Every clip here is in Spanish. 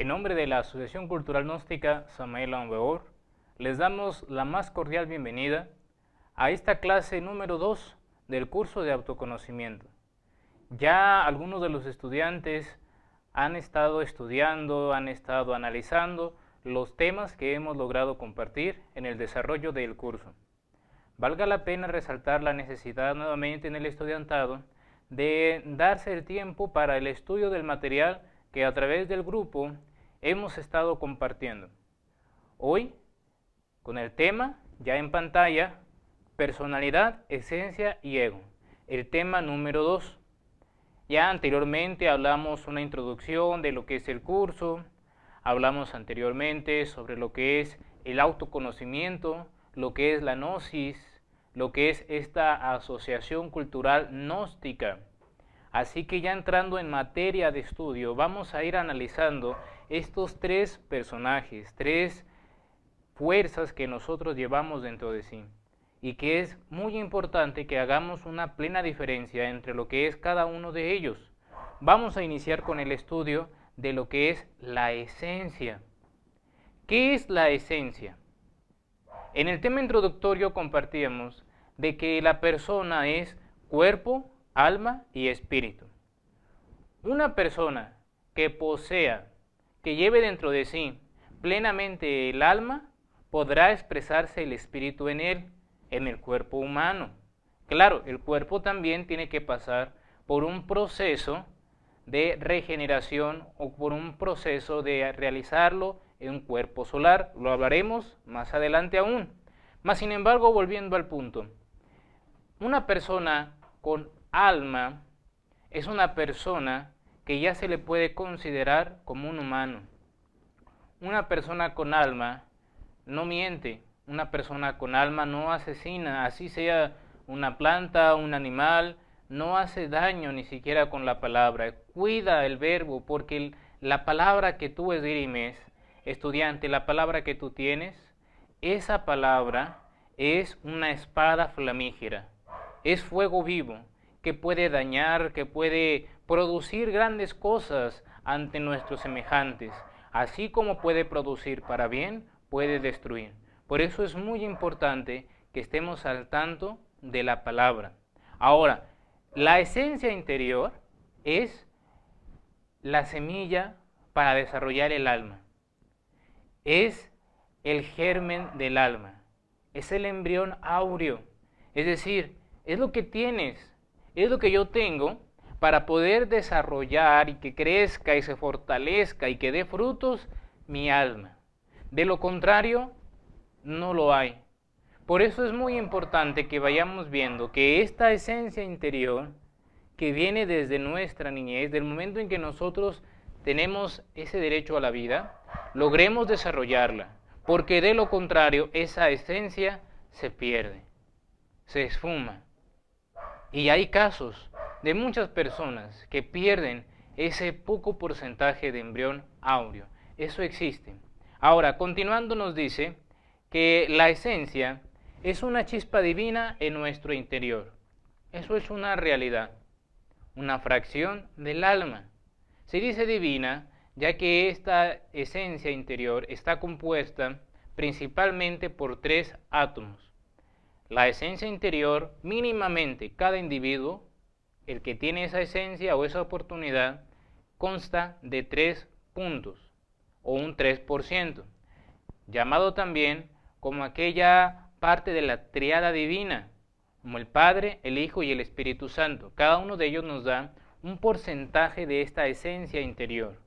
En nombre de la Asociación Cultural Gnóstica Samael Aumbeor, les damos la más cordial bienvenida a esta clase número 2 del curso de autoconocimiento. Ya algunos de los estudiantes han estado estudiando, han estado analizando los temas que hemos logrado compartir en el desarrollo del curso. Valga la pena resaltar la necesidad nuevamente en el estudiantado de darse el tiempo para el estudio del material que a través del grupo hemos estado compartiendo. Hoy, con el tema ya en pantalla, personalidad, esencia y ego, el tema número 2. Ya anteriormente hablamos una introducción de lo que es el curso, hablamos anteriormente sobre lo que es el autoconocimiento, lo que es la gnosis, lo que es esta asociación cultural gnóstica. Así que ya entrando en materia de estudio, vamos a ir analizando estos tres personajes, tres fuerzas que nosotros llevamos dentro de sí, y que es muy importante que hagamos una plena diferencia entre lo que es cada uno de ellos. Vamos a iniciar con el estudio de lo que es la esencia. ¿Qué es la esencia? En el tema introductorio compartíamos de que la persona es cuerpo, alma y espíritu. Una persona que posea, que lleve dentro de sí plenamente el alma, podrá expresarse el espíritu en él, en el cuerpo humano. Claro, el cuerpo también tiene que pasar por un proceso de regeneración o por un proceso de realizarlo en un cuerpo solar. Lo hablaremos más adelante aún. Mas, sin embargo, volviendo al punto, una persona con alma es una persona que ya se le puede considerar como un humano. Una persona con alma no miente, una persona con alma no asesina, así sea una planta, un animal, no hace daño ni siquiera con la palabra. Cuida el verbo, porque la palabra que tú esgrimes, estudiante, la palabra que tú tienes, esa palabra es una espada flamígera, es fuego vivo, que puede dañar, que puede producir grandes cosas ante nuestros semejantes, así como puede producir para bien, puede destruir. Por eso es muy importante que estemos al tanto de la palabra. Ahora, la esencia interior es la semilla para desarrollar el alma. Es el germen del alma. Es el embrión áureo. Es decir, es lo que tienes, es lo que yo tengo para poder desarrollar y que crezca y se fortalezca y que dé frutos mi alma. De lo contrario, no lo hay. Por eso es muy importante que vayamos viendo que esta esencia interior que viene desde nuestra niñez, del momento en que nosotros tenemos ese derecho a la vida, logremos desarrollarla, porque de lo contrario esa esencia se pierde, se esfuma. Y hay casos de muchas personas que pierden ese poco porcentaje de embrión áureo. Eso existe. Ahora, continuando nos dice que la esencia es una chispa divina en nuestro interior. Eso es una realidad, una fracción del alma. Se dice divina ya que esta esencia interior está compuesta principalmente por 3 átomos. La esencia interior, mínimamente cada individuo, el que tiene esa esencia o esa oportunidad, consta de 3 puntos o un 3%, llamado también como aquella parte de la triada divina, como el Padre, el Hijo y el Espíritu Santo. Cada uno de ellos nos da un porcentaje de esta esencia interior.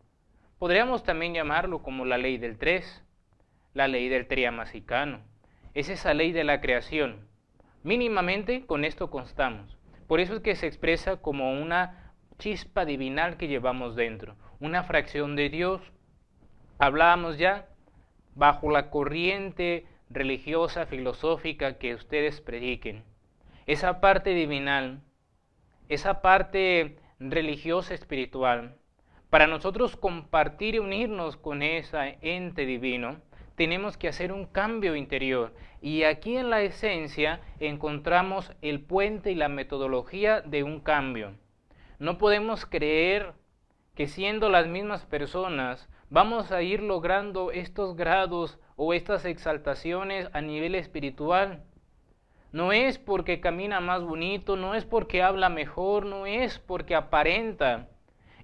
Podríamos también llamarlo como la ley del 3, la ley del triamasicano. Es esa ley de la creación. Mínimamente con esto constamos. Por eso es que se expresa como una chispa divinal que llevamos dentro, una fracción de Dios. Hablábamos ya bajo la corriente religiosa, filosófica que ustedes prediquen. Esa parte divinal, esa parte religiosa espiritual, para nosotros compartir y unirnos con ese ente divino, tenemos que hacer un cambio interior. Y aquí en la esencia encontramos el puente y la metodología de un cambio. No podemos creer que siendo las mismas personas vamos a ir logrando estos grados o estas exaltaciones a nivel espiritual. No es porque camina más bonito, no es porque habla mejor, no es porque aparenta,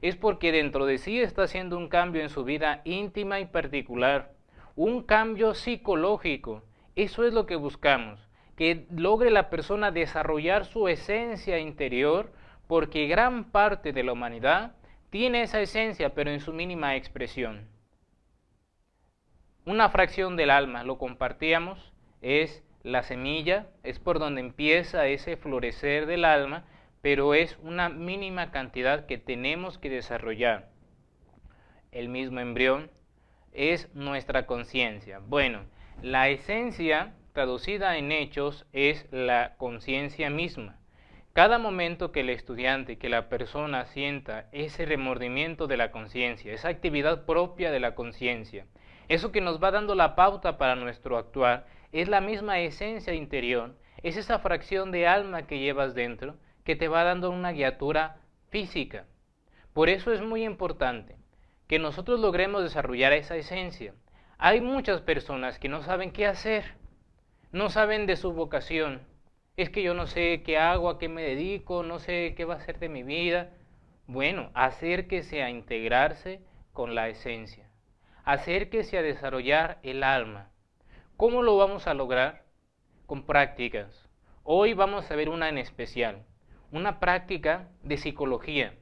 es porque dentro de sí está haciendo un cambio en su vida íntima y particular, un cambio psicológico. Eso es lo que buscamos, que logre la persona desarrollar su esencia interior, porque gran parte de la humanidad tiene esa esencia, pero en su mínima expresión. Una fracción del alma, lo compartíamos, es la semilla, es por donde empieza ese florecer del alma, pero es una mínima cantidad que tenemos que desarrollar. El mismo embrión es nuestra conciencia. Bueno, la esencia traducida en hechos es la conciencia misma. Cada momento que el estudiante, que la persona sienta ese remordimiento de la conciencia, esa actividad propia de la conciencia, eso que nos va dando la pauta para nuestro actuar, es la misma esencia interior, es esa fracción de alma que llevas dentro, que te va dando una guiatura física. Por eso es muy importante que nosotros logremos desarrollar esa esencia. Hay muchas personas que no saben qué hacer, no saben de su vocación. Es que yo no sé qué hago, a qué me dedico, no sé qué va a ser de mi vida. Bueno, acérquese a integrarse con la esencia. Acérquese a desarrollar el alma. ¿Cómo lo vamos a lograr? Con prácticas. Hoy vamos a ver una en especial, una práctica de psicología,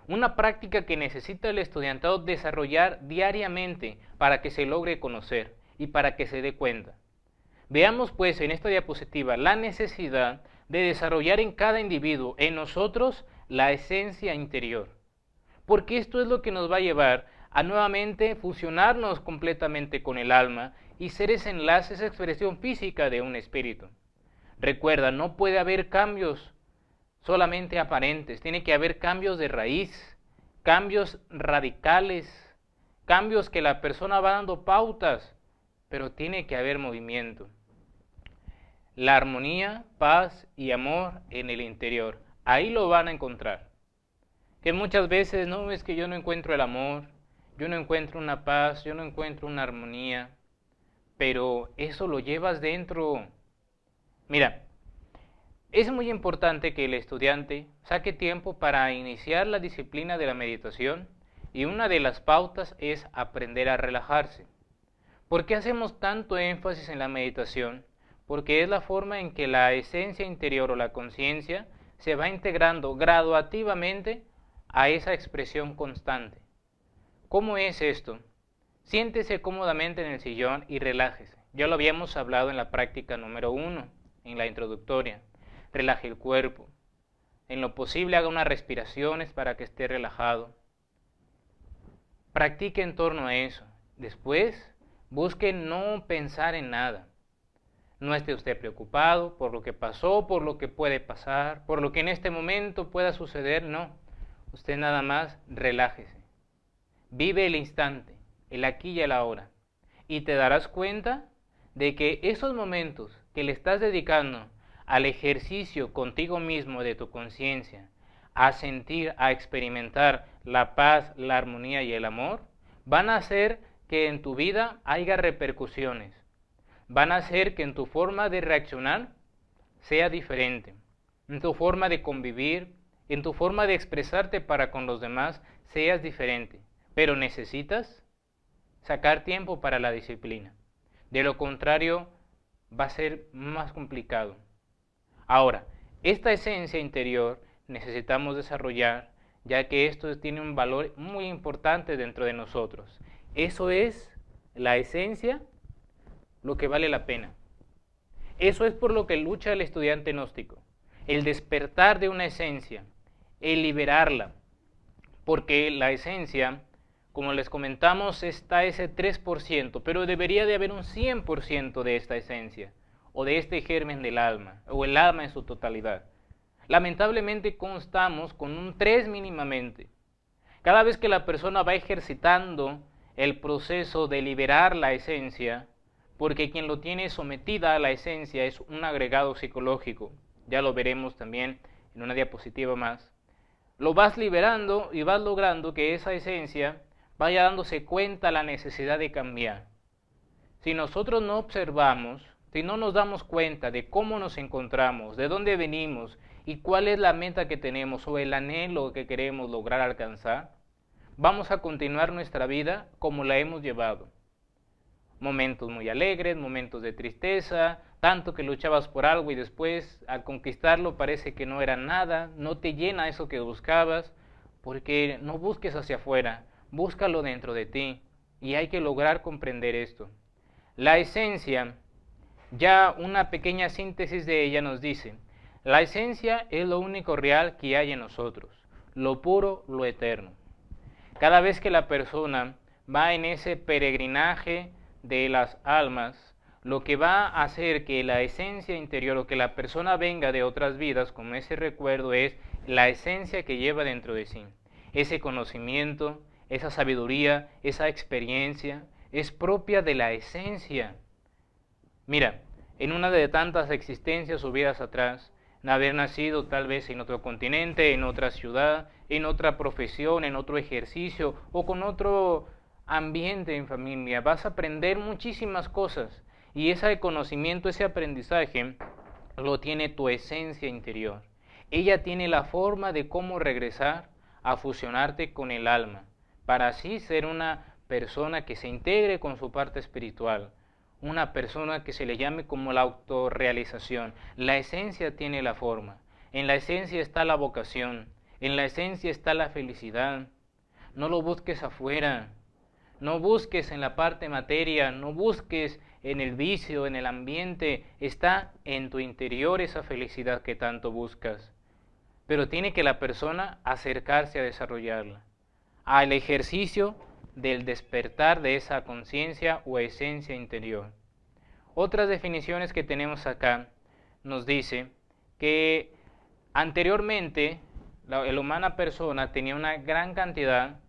una práctica que necesita el estudiantado desarrollar diariamente para que se logre conocer y para que se dé cuenta. Veamos pues en esta diapositiva la necesidad de desarrollar en cada individuo, en nosotros, la esencia interior. Porque esto es lo que nos va a llevar a nuevamente fusionarnos completamente con el alma y ser ese enlace, esa expresión física de un espíritu. Recuerda, no puede haber cambios solamente aparentes, tiene que haber cambios de raíz, cambios radicales, cambios que la persona va dando pautas, pero tiene que haber movimiento. La armonía, paz y amor en el interior, ahí lo van a encontrar. Que muchas veces, no, es que yo no encuentro el amor, yo no encuentro una paz, yo no encuentro una armonía, pero eso lo llevas dentro. Mira, es muy importante que el estudiante saque tiempo para iniciar la disciplina de la meditación, y una de las pautas es aprender a relajarse. ¿Por qué hacemos tanto énfasis en la meditación? Porque es la forma en que la esencia interior o la conciencia se va integrando graduativamente a esa expresión constante. ¿Cómo es esto? Siéntese cómodamente en el sillón y relájese. Ya lo habíamos hablado en la práctica número 1, en la introductoria. Relaje el cuerpo. En lo posible haga unas respiraciones para que esté relajado. Practique en torno a eso. Después, busque no pensar en nada. No esté usted preocupado por lo que pasó, por lo que puede pasar, por lo que en este momento pueda suceder. No, usted nada más relájese. Vive el instante, el aquí y el ahora. Y te darás cuenta de que esos momentos que le estás dedicando al ejercicio contigo mismo de tu conciencia, a sentir, a experimentar la paz, la armonía y el amor, van a hacer que en tu vida haya repercusiones. Van a hacer que en tu forma de reaccionar sea diferente, en tu forma de convivir, en tu forma de expresarte para con los demás seas diferente. Pero necesitas sacar tiempo para la disciplina. De lo contrario, va a ser más complicado. Ahora, esta esencia interior necesitamos desarrollar, ya que esto tiene un valor muy importante dentro de nosotros. Eso es la esencia, lo que vale la pena. Eso es por lo que lucha el estudiante gnóstico, el despertar de una esencia, el liberarla, porque la esencia, como les comentamos, está ese 3%, pero debería de haber un 100% de esta esencia, o de este germen del alma, o el alma en su totalidad. Lamentablemente constamos con un 3 mínimamente. Cada vez que la persona va ejercitando el proceso de liberar la esencia, porque quien lo tiene sometida a la esencia es un agregado psicológico, ya lo veremos también en una diapositiva más, lo vas liberando y vas logrando que esa esencia vaya dándose cuenta la necesidad de cambiar. Si nosotros no observamos, si no nos damos cuenta de cómo nos encontramos, de dónde venimos y cuál es la meta que tenemos o el anhelo que queremos lograr alcanzar, vamos a continuar nuestra vida como la hemos llevado. Momentos muy alegres, momentos de tristeza, tanto que luchabas por algo y después al conquistarlo parece que no era nada, no te llena eso que buscabas, porque no busques hacia afuera, búscalo dentro de ti y hay que lograr comprender esto. La esencia, ya una pequeña síntesis de ella nos dice, la esencia es lo único real que hay en nosotros, lo puro, lo eterno. Cada vez que la persona va en ese peregrinaje de las almas, lo que va a hacer que la esencia interior o que la persona venga de otras vidas como ese recuerdo es la esencia que lleva dentro de sí. Ese conocimiento, esa sabiduría, esa experiencia es propia de la esencia. Mira, en una de tantas existencias o vidas atrás, haber nacido tal vez en otro continente, en otra ciudad, en otra profesión, en otro ejercicio o con otro ambiente en familia, vas a aprender muchísimas cosas y ese conocimiento, ese aprendizaje lo tiene tu esencia interior. Ella tiene la forma de cómo regresar a fusionarte con el alma, para así ser una persona que se integre con su parte espiritual, una persona que se le llame como la autorrealización. La esencia tiene la forma, en la esencia está la vocación, en la esencia está la felicidad. No lo busques afuera, no busques en la parte materia, no busques en el vicio, en el ambiente, está en tu interior esa felicidad que tanto buscas. Pero tiene que la persona acercarse a desarrollarla, al ejercicio del despertar de esa conciencia o esencia interior. Otras definiciones que tenemos acá nos dice que anteriormente la humana persona tenía una gran cantidad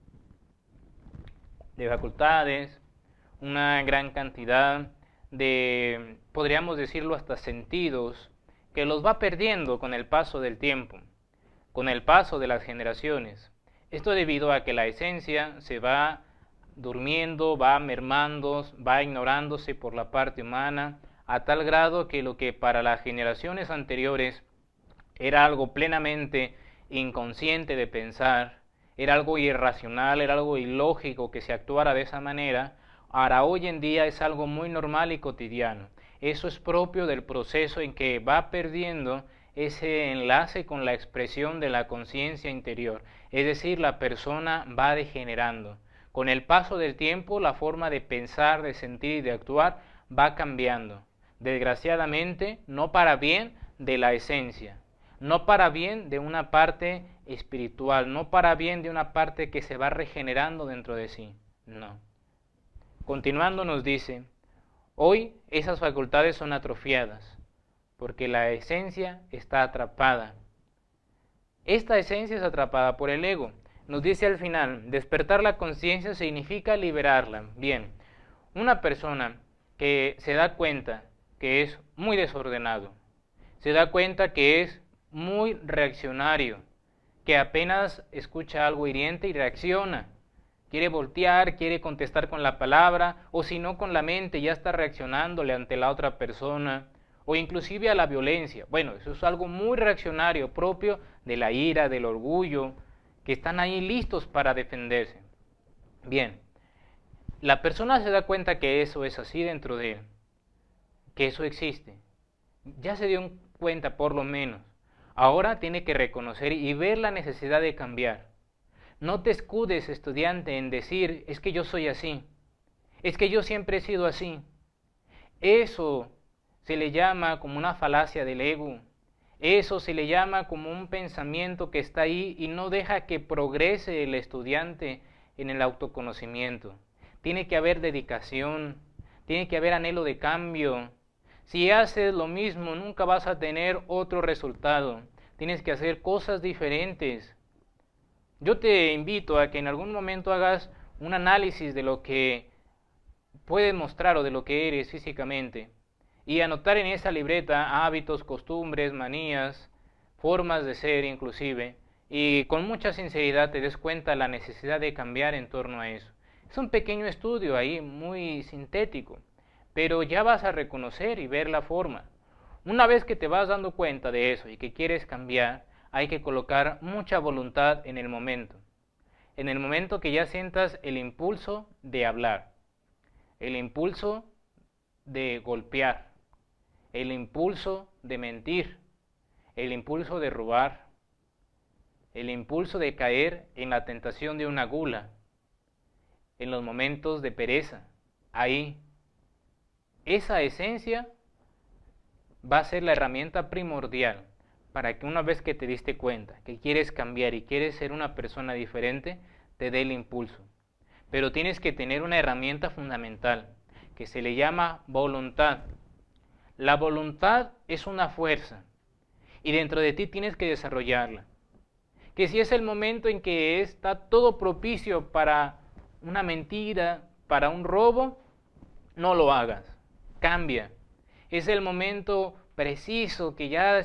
de facultades, una gran cantidad de, podríamos decirlo, hasta sentidos, que los va perdiendo con el paso del tiempo, con el paso de las generaciones. Esto debido a que la esencia se va durmiendo, va mermando, va ignorándose por la parte humana, a tal grado que lo que para las generaciones anteriores era algo plenamente inconsciente de pensar, era algo irracional, era algo ilógico que se actuara de esa manera, ahora hoy en día es algo muy normal y cotidiano. Eso es propio del proceso en que va perdiendo ese enlace con la expresión de la conciencia interior, es decir, la persona va degenerando. Con el paso del tiempo, la forma de pensar, de sentir y de actuar va cambiando. Desgraciadamente, no para bien de la esencia, no para bien de una parte espiritual, no para bien de una parte que se va regenerando dentro de sí, no. Continuando nos dice, hoy esas facultades son atrofiadas, porque la esencia está atrapada. Esta esencia es atrapada por el ego. Nos dice al final, despertar la conciencia significa liberarla. Bien, una persona que se da cuenta que es muy desordenado, se da cuenta que es muy reaccionario, que apenas escucha algo hiriente y reacciona, quiere voltear, quiere contestar con la palabra, o si no con la mente ya está reaccionándole ante la otra persona, o inclusive a la violencia. Bueno, eso es algo muy reaccionario, propio de la ira, del orgullo, que están ahí listos para defenderse. Bien, la persona se da cuenta que eso es así dentro de él, que eso existe. Ya se dio cuenta por lo menos. Ahora tiene que reconocer y ver la necesidad de cambiar. No te escudes, estudiante, en decir, es que yo soy así, es que yo siempre he sido así. Eso se le llama como una falacia del ego. Eso se le llama como un pensamiento que está ahí y no deja que progrese el estudiante en el autoconocimiento. Tiene que haber dedicación, tiene que haber anhelo de cambio. Si haces lo mismo, nunca vas a tener otro resultado. Tienes que hacer cosas diferentes. Yo te invito a que en algún momento hagas un análisis de lo que puedes mostrar o de lo que eres físicamente y anotar en esa libreta hábitos, costumbres, manías, formas de ser inclusive, y con mucha sinceridad te des cuenta de la necesidad de cambiar en torno a eso. Es un pequeño estudio ahí, muy sintético, pero ya vas a reconocer y ver la forma. Una vez que te vas dando cuenta de eso y que quieres cambiar, hay que colocar mucha voluntad en el momento. En el momento que ya sientas el impulso de hablar, el impulso de golpear, el impulso de mentir, el impulso de robar, el impulso de caer en la tentación de una gula, en los momentos de pereza, ahí, esa esencia va a ser la herramienta primordial para que una vez que te diste cuenta que quieres cambiar y quieres ser una persona diferente, te dé el impulso. Pero tienes que tener una herramienta fundamental que se le llama voluntad. La voluntad es una fuerza y dentro de ti tienes que desarrollarla. Que si es el momento en que está todo propicio para una mentira, para un robo, no lo hagas, cambia. Es el momento preciso que ya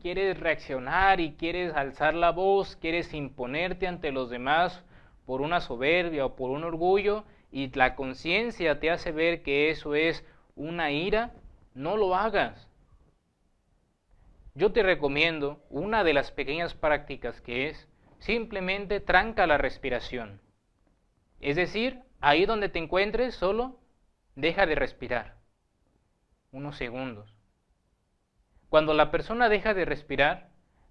quieres reaccionar y quieres alzar la voz, quieres imponerte ante los demás por una soberbia o por un orgullo y la conciencia te hace ver que eso es una ira, no lo hagas. Yo te recomiendo una de las pequeñas prácticas que es simplemente tranca la respiración. Es decir, ahí donde te encuentres solo deja de respirar unos segundos. Cuando la persona deja de respirar,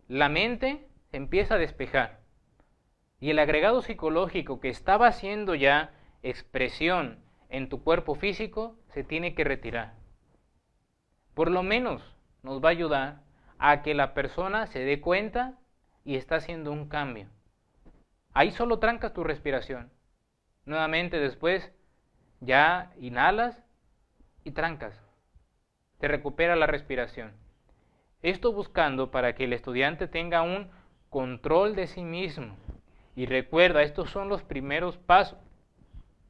la mente se empieza a despejar y el agregado psicológico que estaba haciendo ya expresión en tu cuerpo físico se tiene que retirar. Por lo menos nos va a ayudar a que la persona se dé cuenta y está haciendo un cambio. Ahí solo trancas tu respiración. Nuevamente después ya inhalas y trancas. Te recupera la respiración. Esto buscando para que el estudiante tenga un control de sí mismo. Y recuerda, estos son los primeros pasos,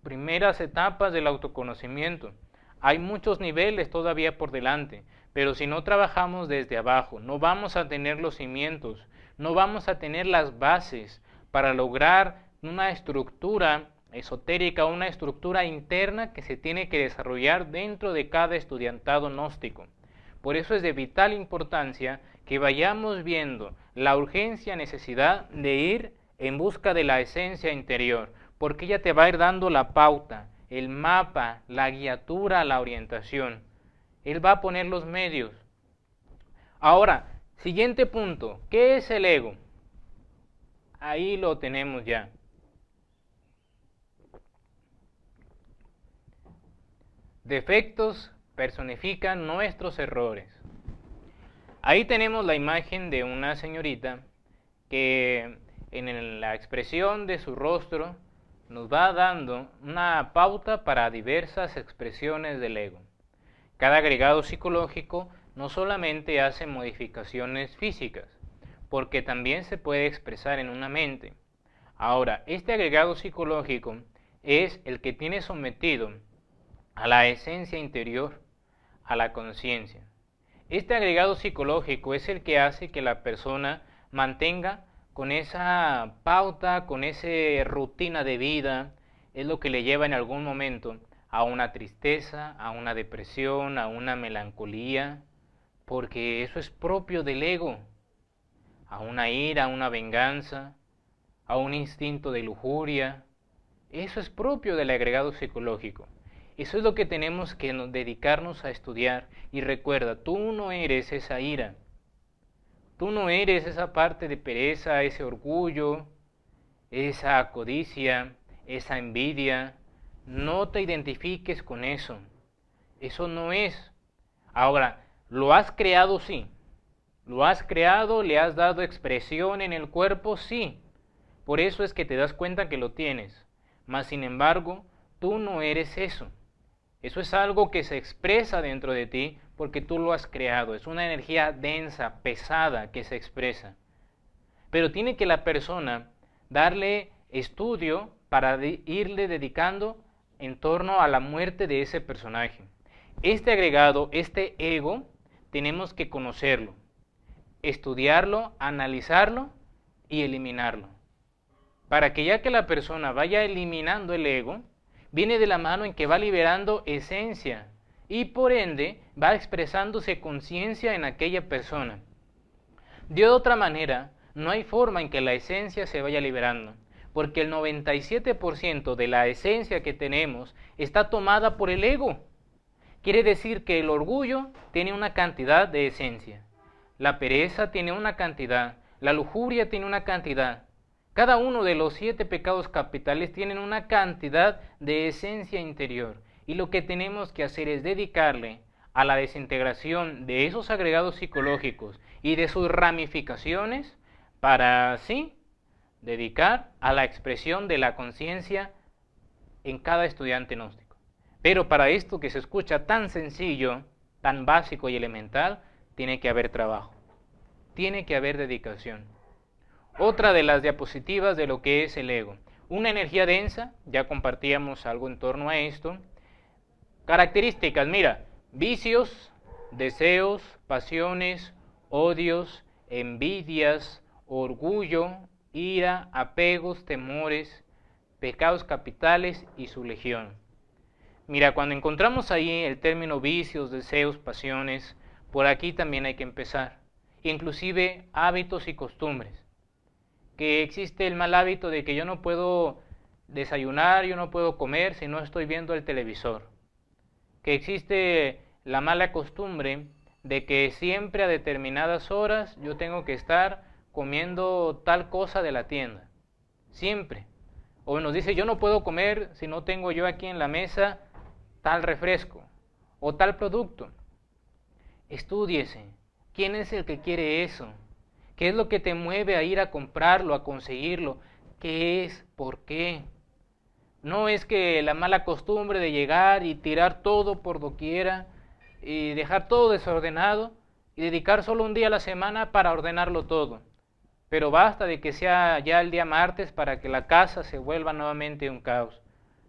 primeras etapas del autoconocimiento. Hay muchos niveles todavía por delante, pero si no trabajamos desde abajo, no vamos a tener los cimientos, no vamos a tener las bases para lograr una estructura esotérica, una estructura interna que se tiene que desarrollar dentro de cada estudiantado gnóstico. Por eso es de vital importancia que vayamos viendo la urgencia, necesidad de ir en busca de la esencia interior, porque ella te va a ir dando la pauta, el mapa, la guiatura, la orientación. Él va a poner los medios. Ahora, siguiente punto, ¿qué es el ego? Ahí lo tenemos ya. Defectos personifican nuestros errores. Ahí tenemos la imagen de una señorita que en la expresión de su rostro nos va dando una pauta para diversas expresiones del ego. Cada agregado psicológico no solamente hace modificaciones físicas, porque también se puede expresar en una mente. Ahora, este agregado psicológico es el que tiene sometido a la esencia interior, a la conciencia. Este agregado psicológico es el que hace que la persona mantenga con esa pauta, con esa rutina de vida, es lo que le lleva en algún momento a una tristeza, a una depresión, a una melancolía, porque eso es propio del ego, a una ira, a una venganza, a un instinto de lujuria. Eso es propio del agregado psicológico. Eso es lo que tenemos que dedicarnos a estudiar. Y recuerda, tú no eres esa ira. Tú no eres esa parte de pereza, ese orgullo, esa codicia, esa envidia. No te identifiques con eso. Eso no es. Ahora, ¿lo has creado? Sí. ¿Lo has creado? ¿Le has dado expresión en el cuerpo? Sí. Por eso es que te das cuenta que lo tienes. Mas, sin embargo, tú no eres eso. Eso es algo que se expresa dentro de ti porque tú lo has creado. Es una energía densa, pesada que se expresa. Pero tiene que la persona darle estudio para irle dedicando en torno a la muerte de ese personaje. Este agregado, este ego, tenemos que conocerlo, estudiarlo, analizarlo y eliminarlo. Para que ya que la persona vaya eliminando el ego, viene de la mano en que va liberando esencia y por ende va expresándose conciencia en aquella persona. De otra manera, no hay forma en que la esencia se vaya liberando, porque el 97% de la esencia que tenemos está tomada por el ego. Quiere decir que el orgullo tiene una cantidad de esencia, la pereza tiene una cantidad, la lujuria tiene una cantidad. Cada uno de los 7 pecados capitales tienen una cantidad de esencia interior, y lo que tenemos que hacer es dedicarle a la desintegración de esos agregados psicológicos y de sus ramificaciones para así dedicar a la expresión de la conciencia en cada estudiante gnóstico. Pero para esto que se escucha tan sencillo, tan básico y elemental, tiene que haber trabajo, tiene que haber dedicación. Otra de las diapositivas de lo que es el ego. Una energía densa, ya compartíamos algo en torno a esto. Características, mira, vicios, deseos, pasiones, odios, envidias, orgullo, ira, apegos, temores, pecados capitales y su legión. Mira, cuando encontramos ahí el término vicios, deseos, pasiones, por aquí también hay que empezar. Inclusive hábitos y costumbres. Que existe el mal hábito de que yo no puedo desayunar, yo no puedo comer si no estoy viendo el televisor. Que existe la mala costumbre de que siempre a determinadas horas yo tengo que estar comiendo tal cosa de la tienda. Siempre. O nos dice, yo no puedo comer si no tengo yo aquí en la mesa tal refresco o tal producto. Estúdiese. ¿Quién es el que quiere eso? ¿Qué es lo que te mueve a ir a comprarlo, a conseguirlo? ¿Qué es? ¿Por qué? No es que la mala costumbre de llegar y tirar todo por doquiera y dejar todo desordenado y dedicar solo un día a la semana para ordenarlo todo. Pero basta de que sea ya el día martes para que la casa se vuelva nuevamente un caos.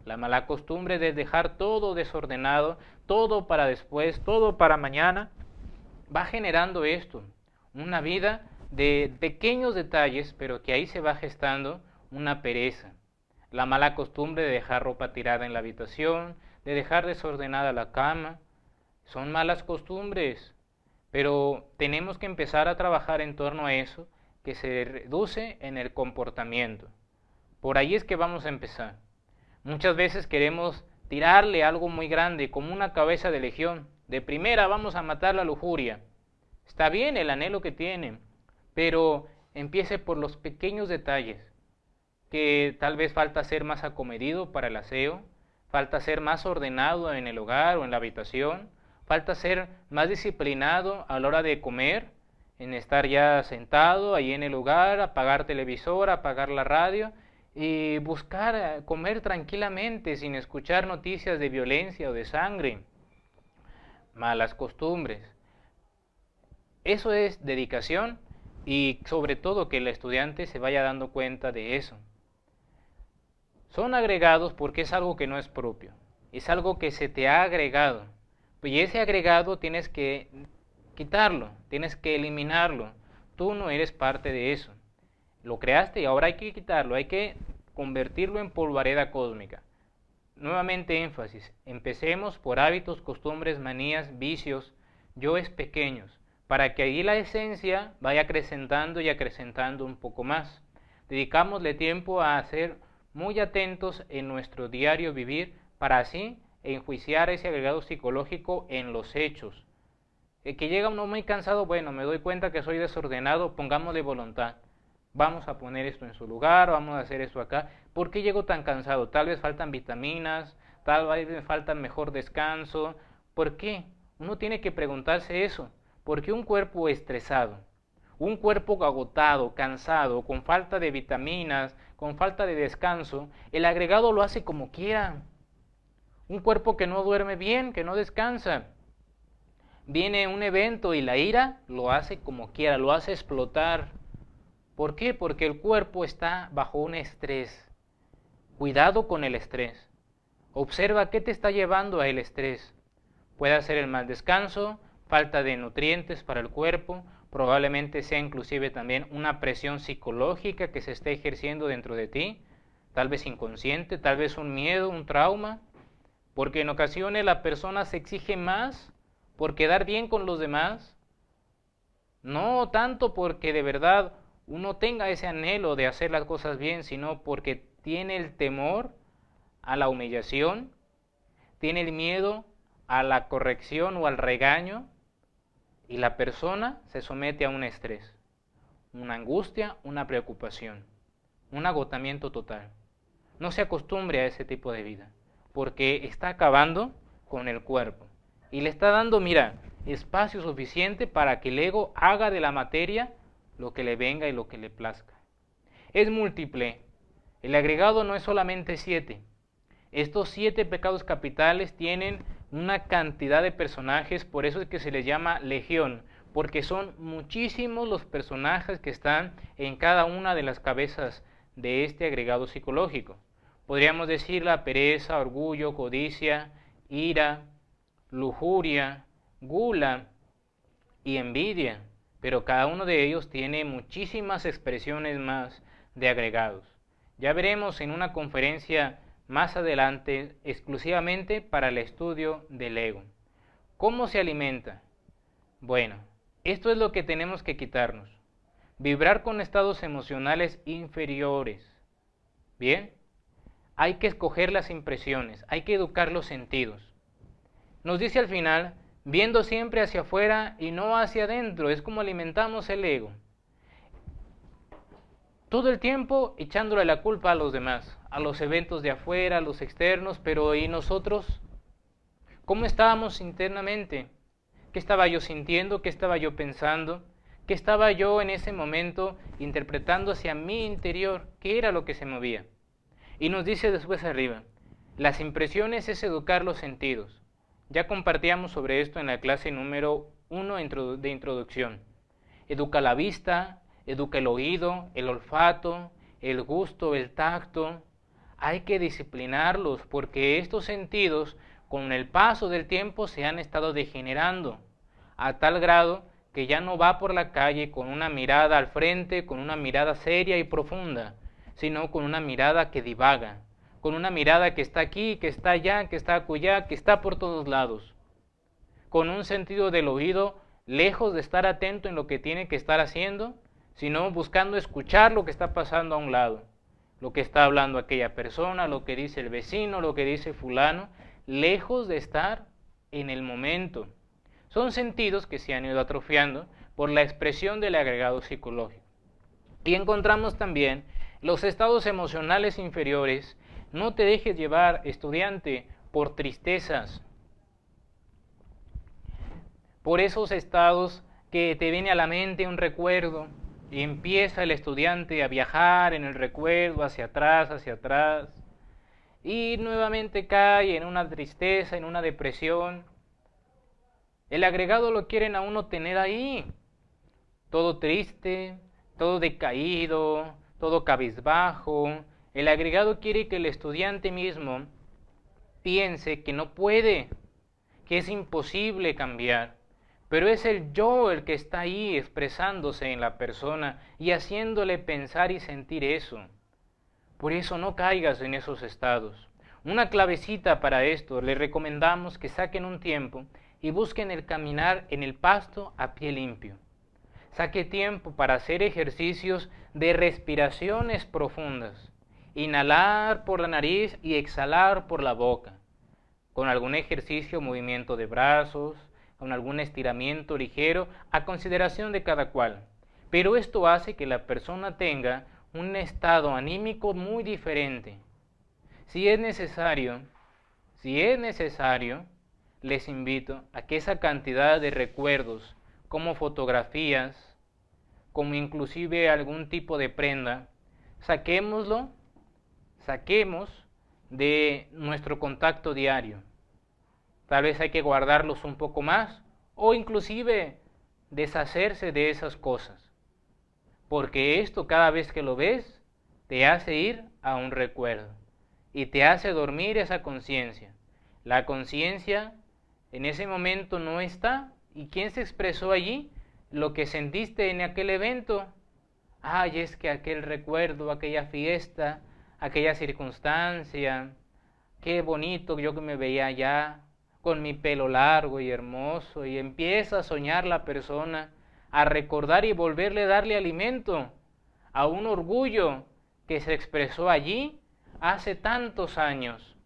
La mala costumbre de dejar todo desordenado, todo para después, todo para mañana, va generando esto, una vida de pequeños detalles, pero que ahí se va gestando una pereza. La mala costumbre de dejar ropa tirada en la habitación, de dejar desordenada la cama, son malas costumbres, pero tenemos que empezar a trabajar en torno a eso, que se reduce en el comportamiento. Por ahí es que vamos a empezar. Muchas veces queremos tirarle algo muy grande, como una cabeza de legión. De primera vamos a matar la lujuria. Está bien el anhelo que tienen, pero empiece por los pequeños detalles, que tal vez falta ser más acomedido para el aseo, falta ser más ordenado en el hogar o en la habitación, falta ser más disciplinado a la hora de comer, en estar ya sentado ahí en el hogar, apagar televisor, apagar la radio y buscar comer tranquilamente sin escuchar noticias de violencia o de sangre. Malas costumbres. Eso es dedicación y sobre todo que el estudiante se vaya dando cuenta de eso. Son agregados porque es algo que no es propio, es algo que se te ha agregado. Y ese agregado tienes que quitarlo, tienes que eliminarlo. Tú no eres parte de eso. Lo creaste y ahora hay que quitarlo, hay que convertirlo en polvareda cósmica. Nuevamente énfasis, empecemos por hábitos, costumbres, manías, vicios, yoes pequeños, para que ahí la esencia vaya acrecentando y acrecentando un poco más. Dedicámosle tiempo a ser muy atentos en nuestro diario vivir para así enjuiciar ese agregado psicológico en los hechos. Que llega uno muy cansado, bueno, me doy cuenta que soy desordenado, pongámosle voluntad. Vamos a poner esto en su lugar, vamos a hacer esto acá. ¿Por qué llego tan cansado? Tal vez faltan vitaminas, tal vez me falta mejor descanso. ¿Por qué? Uno tiene que preguntarse eso. ¿Por qué un cuerpo estresado, un cuerpo agotado, cansado, con falta de vitaminas, con falta de descanso, el agregado lo hace como quiera? Un cuerpo que no duerme bien, que no descansa. Viene un evento y la ira lo hace como quiera, lo hace explotar. ¿Por qué? Porque el cuerpo está bajo un estrés. Cuidado con el estrés. Observa qué te está llevando a el estrés. Puede ser el mal descanso, falta de nutrientes para el cuerpo, probablemente sea inclusive también una presión psicológica que se esté ejerciendo dentro de ti, tal vez inconsciente, tal vez un miedo, un trauma, porque en ocasiones la persona se exige más por quedar bien con los demás, no tanto porque de verdad uno tenga ese anhelo de hacer las cosas bien, sino porque tiene el temor a la humillación, tiene el miedo a la corrección o al regaño, y la persona se somete a un estrés, una angustia, una preocupación, un agotamiento total. No se acostumbre a ese tipo de vida, porque está acabando con el cuerpo y le está dando, mira, espacio suficiente para que el ego haga de la materia lo que le venga y lo que le plazca. Es múltiple. El agregado no es solamente 7. Estos 7 pecados capitales tienen una cantidad de personajes, por eso es que se les llama legión, porque son muchísimos los personajes que están en cada una de las cabezas de este agregado psicológico. Podríamos decir la pereza, orgullo, codicia, ira, lujuria, gula y envidia, pero cada uno de ellos tiene muchísimas expresiones más de agregados. Ya veremos en una conferencia más adelante exclusivamente para el estudio del ego. ¿Cómo se alimenta? Bueno, esto es lo que tenemos que quitarnos. Vibrar con estados emocionales inferiores. ¿Bien? Hay que escoger las impresiones, hay que educar los sentidos. Nos dice al final, viendo siempre hacia afuera y no hacia adentro, es como alimentamos el ego. Todo el tiempo echándole la culpa a los demás, a los eventos de afuera, a los externos, pero ¿y nosotros? ¿Cómo estábamos internamente? ¿Qué estaba yo sintiendo? ¿Qué estaba yo pensando? ¿Qué estaba yo en ese momento interpretando hacia mi interior? ¿Qué era lo que se movía? Y nos dice después arriba, las impresiones es educar los sentidos. Ya compartíamos sobre esto en la clase número 1 de introducción. Educa la vista, educa el oído, el olfato, el gusto, el tacto. Hay que disciplinarlos porque estos sentidos con el paso del tiempo se han estado degenerando a tal grado que ya no va por la calle con una mirada al frente, con una mirada seria y profunda, sino con una mirada que divaga, con una mirada que está aquí, que está allá, que está acullá, que está por todos lados, con un sentido del oído lejos de estar atento en lo que tiene que estar haciendo, sino buscando escuchar lo que está pasando a un lado, lo que está hablando aquella persona, lo que dice el vecino, lo que dice fulano, lejos de estar en el momento. Son sentidos que se han ido atrofiando por la expresión del agregado psicológico. Y encontramos también los estados emocionales inferiores. No te dejes llevar, estudiante, por tristezas, por esos estados que te viene a la mente un recuerdo y empieza el estudiante a viajar en el recuerdo hacia atrás, y nuevamente cae en una tristeza, en una depresión. El agregado lo quieren a uno tener ahí, todo triste, todo decaído, todo cabizbajo. El agregado quiere que el estudiante mismo piense que no puede, que es imposible cambiar. Pero es el yo el que está ahí expresándose en la persona y haciéndole pensar y sentir eso. Por eso no caigas en esos estados. Una clavecita para esto, les recomendamos que saquen un tiempo y busquen el caminar en el pasto a pie limpio. Saque tiempo para hacer ejercicios de respiraciones profundas. Inhalar por la nariz y exhalar por la boca. Con algún ejercicio, movimiento de brazos, con algún estiramiento ligero, a consideración de cada cual. Pero esto hace que la persona tenga un estado anímico muy diferente. Si es necesario, les invito a que esa cantidad de recuerdos, como fotografías, como inclusive algún tipo de prenda, saquemos de nuestro contacto diario. Tal vez hay que guardarlos un poco más o inclusive deshacerse de esas cosas. Porque esto cada vez que lo ves te hace ir a un recuerdo y te hace dormir esa conciencia. La conciencia en ese momento no está. ¿Y quién se expresó allí? lo que sentiste en aquel evento. Ay, es que aquel recuerdo, aquella fiesta, aquella circunstancia, qué bonito yo que me veía allá, con mi pelo largo y hermoso, y empieza a soñar la persona, a recordar y volverle a darle alimento a un orgullo que se expresó allí hace tantos años.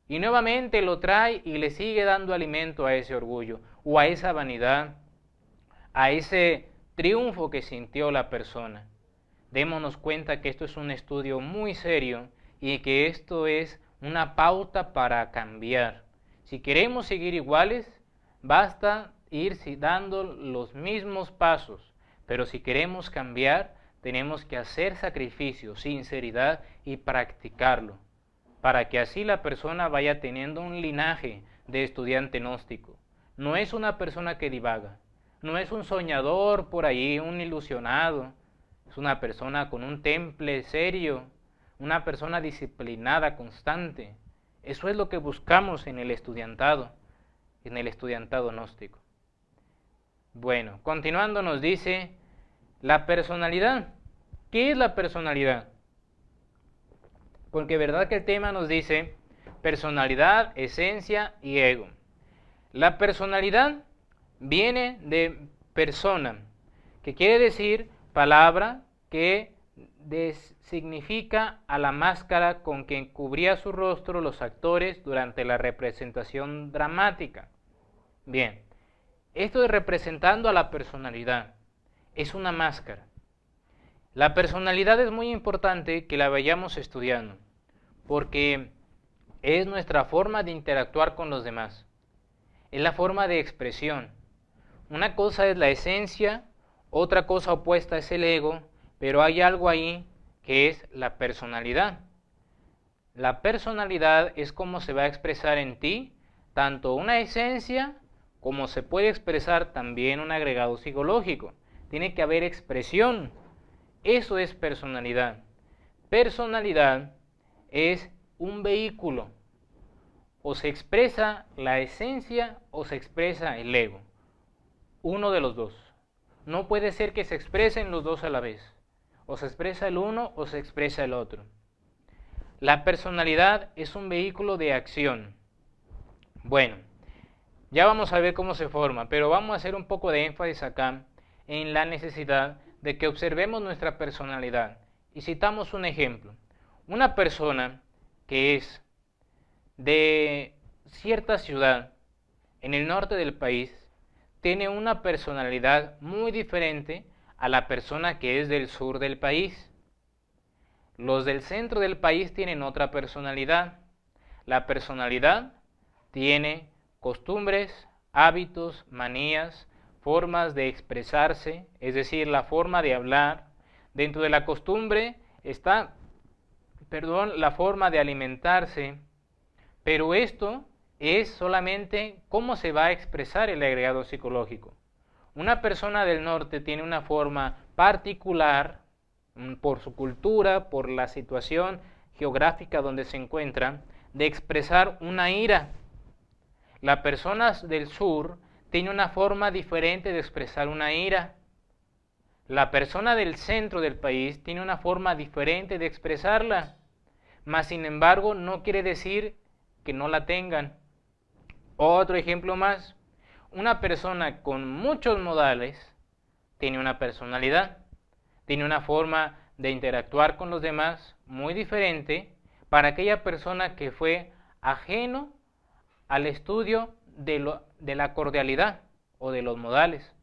Y nuevamente lo trae y le sigue dando alimento a ese orgullo, o a esa vanidad, a ese triunfo que sintió la persona. Démonos cuenta que esto es un estudio muy serio y que esto es una pauta para cambiar. Si queremos seguir iguales, basta ir dando los mismos pasos, pero si queremos cambiar, tenemos que hacer sacrificio, sinceridad y practicarlo, para que así la persona vaya teniendo un linaje de estudiante gnóstico. No es una persona que divaga, no es un soñador por ahí, un ilusionado, es una persona con un temple serio, una persona disciplinada, constante. Eso es lo que buscamos en el estudiantado gnóstico. Bueno, continuando nos dice la personalidad. ¿Qué es la personalidad? Porque verdad que el tema nos dice personalidad, esencia y ego. La personalidad viene de persona, que quiere decir palabra que significa a la máscara con que cubría su rostro los actores durante la representación dramática. Bien, esto de representando a la personalidad es una máscara. La personalidad es muy importante que la vayamos estudiando, porque es nuestra forma de interactuar con los demás, es la forma de expresión. Una cosa es la esencia, otra cosa opuesta es el ego, pero hay algo ahí que es la personalidad. La personalidad es como se va a expresar en ti, tanto una esencia como se puede expresar también un agregado psicológico. Tiene que haber expresión. Eso es personalidad. Personalidad es un vehículo. O se expresa la esencia o se expresa el ego. Uno de los dos. No puede ser que se expresen los dos a la vez. O se expresa el uno o se expresa el otro. La personalidad es un vehículo de acción. Bueno, ya vamos a ver cómo se forma, pero vamos a hacer un poco de énfasis acá en la necesidad de que observemos nuestra personalidad. Y citamos un ejemplo. Una persona que es de cierta ciudad en el norte del país tiene una personalidad muy diferente a la persona que es del sur del país. Los del centro del país tienen otra personalidad. La personalidad tiene costumbres, hábitos, manías, formas de expresarse, es decir, la forma de hablar. Dentro de la costumbre está, la forma de alimentarse, pero esto es solamente cómo se va a expresar el agregado psicológico. Una persona del norte tiene una forma particular por su cultura, por la situación geográfica donde se encuentra, de expresar una ira. La persona del sur tiene una forma diferente de expresar una ira. La persona del centro del país tiene una forma diferente de expresarla, mas sin embargo no quiere decir que no la tengan. Otro ejemplo más, una persona con muchos modales tiene una personalidad, tiene una forma de interactuar con los demás muy diferente para aquella persona que fue ajeno al estudio de la cordialidad o de los modales.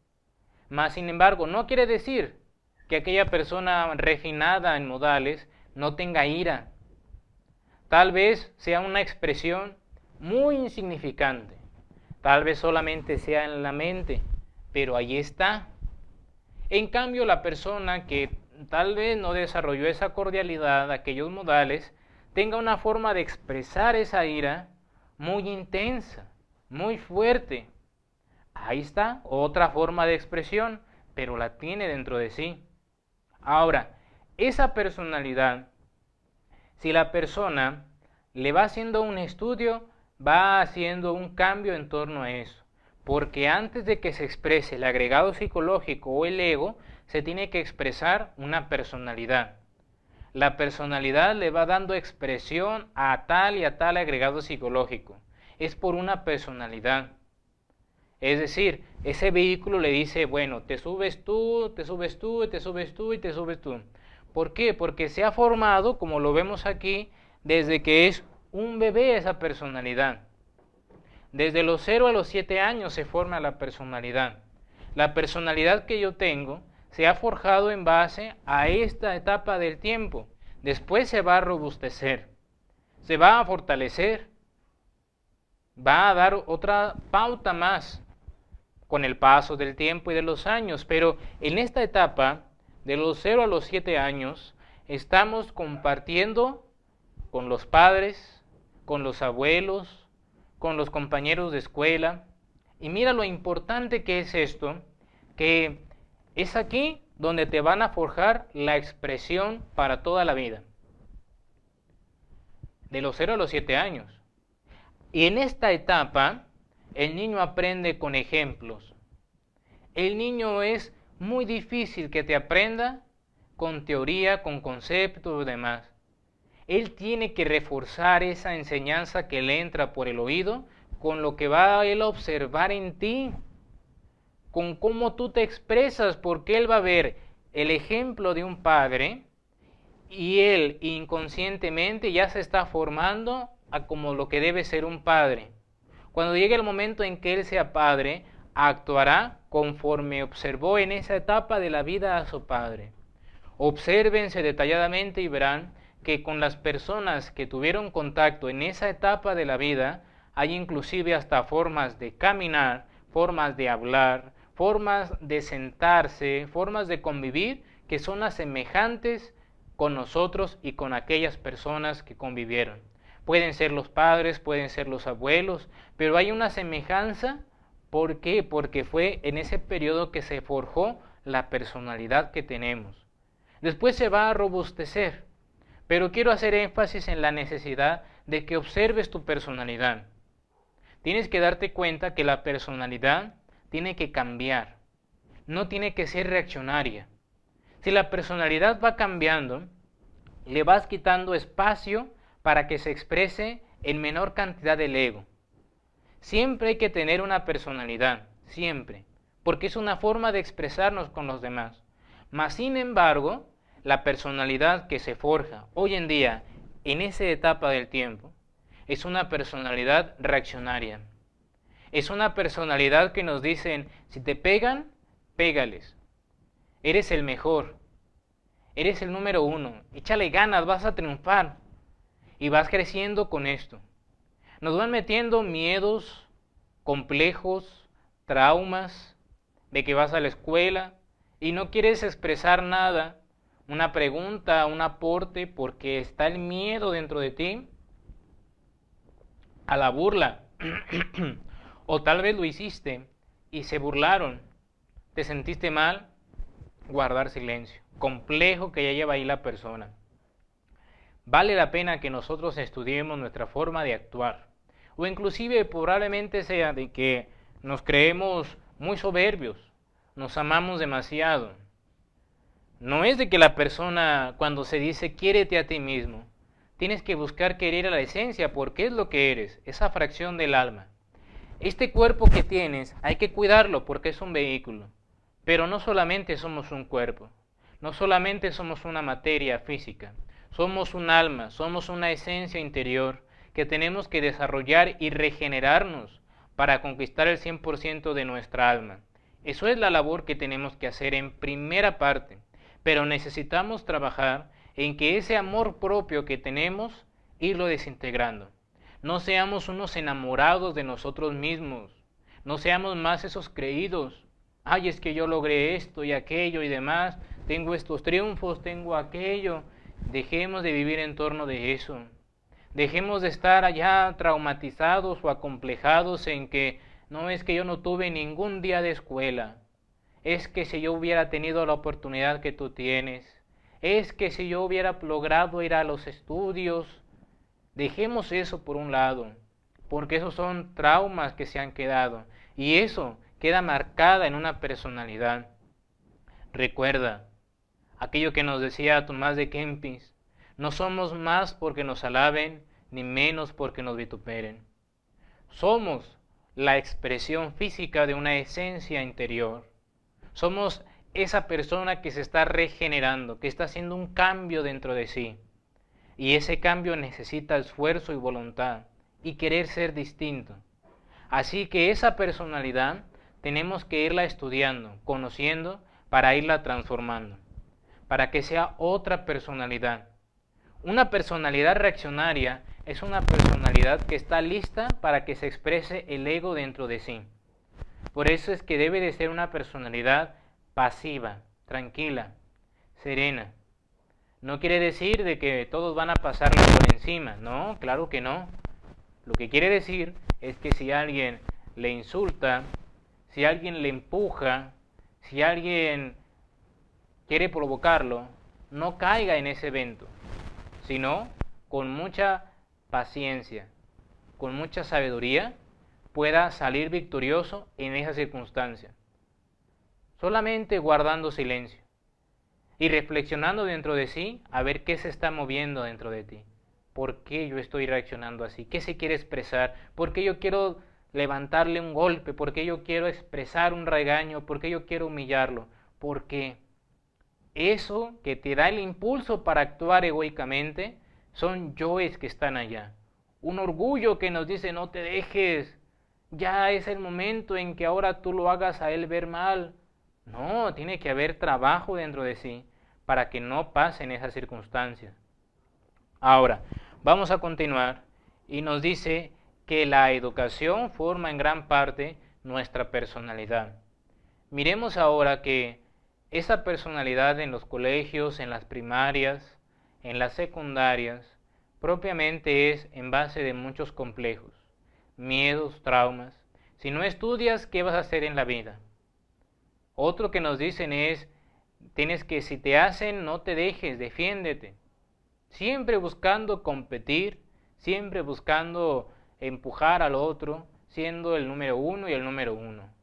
Mas, sin embargo, no quiere decir que aquella persona refinada en modales no tenga ira. Tal vez sea una expresión muy insignificante, tal vez solamente sea en la mente, pero ahí está. En cambio, la persona que tal vez no desarrolló esa cordialidad, aquellos modales, tenga una forma de expresar esa ira muy intensa, muy fuerte. Ahí está, otra forma de expresión, pero la tiene dentro de sí. Ahora, esa personalidad, si la persona le va haciendo un estudio, va haciendo un cambio en torno a eso. porque antes de que se exprese el agregado psicológico o el ego, se tiene que expresar una personalidad. La personalidad le va dando expresión a tal y a tal agregado psicológico. Es por una personalidad. Es decir, ese vehículo le dice, bueno, te subes tú, te subes tú, te subes tú y te subes tú. ¿Por qué? Porque se ha formado, como lo vemos aquí, desde que es un bebé esa personalidad. Desde los 0 a los 7 años se forma la personalidad. La personalidad que yo tengo se ha forjado en base a esta etapa del tiempo. Después se va a robustecer, se va a fortalecer, va a dar otra pauta más con el paso del tiempo y de los años. Pero en esta etapa, de los 0 a los 7 años, estamos compartiendo con los padres, con los abuelos, con los compañeros de escuela. Y mira lo importante que es esto, que es aquí donde te van a forjar la expresión para toda la vida. De los 0 a los 7 años. Y en esta etapa, el niño aprende con ejemplos. El niño es muy difícil que te aprenda con teoría, con conceptos y demás. Él tiene que reforzar esa enseñanza que le entra por el oído con lo que va a él a observar en ti, con cómo tú te expresas, porque él va a ver el ejemplo de un padre y él inconscientemente ya se está formando a como lo que debe ser un padre. Cuando llegue el momento en que él sea padre, actuará conforme observó en esa etapa de la vida a su padre. Obsérvense detalladamente y verán que con las personas que tuvieron contacto en esa etapa de la vida, hay inclusive hasta formas de caminar, formas de hablar, formas de sentarse, formas de convivir que son las semejantes con nosotros y con aquellas personas que convivieron. Pueden ser los padres, pueden ser los abuelos, pero hay una semejanza. ¿Por qué? Porque fue en ese periodo que se forjó la personalidad que tenemos. Después se va a robustecer, pero quiero hacer énfasis en la necesidad de que observes tu personalidad. Tienes que darte cuenta que la personalidad tiene que cambiar, no tiene que ser reaccionaria. Si la personalidad va cambiando, le vas quitando espacio para que se exprese en menor cantidad del ego. Siempre hay que tener una personalidad, siempre, porque es una forma de expresarnos con los demás. Mas, sin embargo, la personalidad que se forja hoy en día, en esa etapa del tiempo, es una personalidad reaccionaria. Es una personalidad que nos dicen, si te pegan, pégales. Eres el mejor. Eres el número 1. Échale ganas, vas a triunfar. Y vas creciendo con esto. Nos van metiendo miedos, complejos, traumas, de que vas a la escuela y no quieres expresar nada, una pregunta, un aporte, porque está el miedo dentro de ti a la burla. O tal vez lo hiciste y se burlaron, te sentiste mal, guardar silencio. Complejo que ya lleva ahí la persona. Vale la pena que nosotros estudiemos nuestra forma de actuar. O inclusive probablemente sea de que nos creemos muy soberbios, nos amamos demasiado. No es de que la persona cuando se dice quiérete a ti mismo, tienes que buscar querer a la esencia porque es lo que eres, esa fracción del alma. Este cuerpo que tienes hay que cuidarlo porque es un vehículo, pero no solamente somos un cuerpo, no solamente somos una materia física, somos un alma, somos una esencia interior que tenemos que desarrollar y regenerarnos para conquistar el 100% de nuestra alma. Eso es la labor que tenemos que hacer en primera parte, pero necesitamos trabajar en que ese amor propio que tenemos, irlo desintegrando. No seamos unos enamorados de nosotros mismos, no seamos más esos creídos. Ay, es que yo logré esto y aquello y demás, tengo estos triunfos, tengo aquello. Dejemos de vivir en torno de eso. Dejemos de estar allá traumatizados o acomplejados en que no es que yo no tuve ningún día de escuela. Es que si yo hubiera tenido la oportunidad que tú tienes. Es que si yo hubiera logrado ir a los estudios. Dejemos eso por un lado, porque esos son traumas que se han quedado. y eso queda marcada en una personalidad. Recuerda aquello que nos decía Tomás de Kempis: no somos más porque nos alaben, ni menos porque nos vituperen. Somos la expresión física de una esencia interior. Somos esa persona que se está regenerando, que está haciendo un cambio dentro de sí. Y ese cambio necesita esfuerzo y voluntad y querer ser distinto. Así que esa personalidad tenemos que irla estudiando, conociendo, para irla transformando, para que sea otra personalidad. Una personalidad reaccionaria es una personalidad que está lista para que se exprese el ego dentro de sí. Por eso es que debe de ser una personalidad pasiva, tranquila, serena. No quiere decir de que todos van a pasarle por encima, no, claro que no. Lo que quiere decir es que si alguien le insulta, si alguien le empuja, si alguien quiere provocarlo, no caiga en ese evento, sino con mucha paciencia, con mucha sabiduría, pueda salir victorioso en esa circunstancia. Solamente guardando silencio y reflexionando dentro de sí a ver qué se está moviendo dentro de ti. ¿Por qué yo estoy reaccionando así? ¿Qué se quiere expresar? ¿Por qué yo quiero levantarle un golpe? ¿Por qué yo quiero expresar un regaño? ¿Por qué yo quiero humillarlo? ¿Por qué? Eso que te da el impulso para actuar egoicamente son yoes que están allá. Un orgullo que nos dice: no te dejes, ya es el momento en que ahora tú lo hagas a él ver mal. No, tiene que haber trabajo dentro de sí para que no pasen esas circunstancias. Ahora, vamos a continuar y nos dice que la educación forma en gran parte nuestra personalidad. Miremos ahora que esa personalidad en los colegios, en las primarias, en las secundarias, propiamente es en base de muchos complejos, miedos, traumas. Si no estudias, ¿qué vas a hacer en la vida? Otro que nos dicen es: tienes que, si te hacen, no te dejes, defiéndete. Siempre buscando competir, siempre buscando empujar al otro, siendo el número uno y el número uno.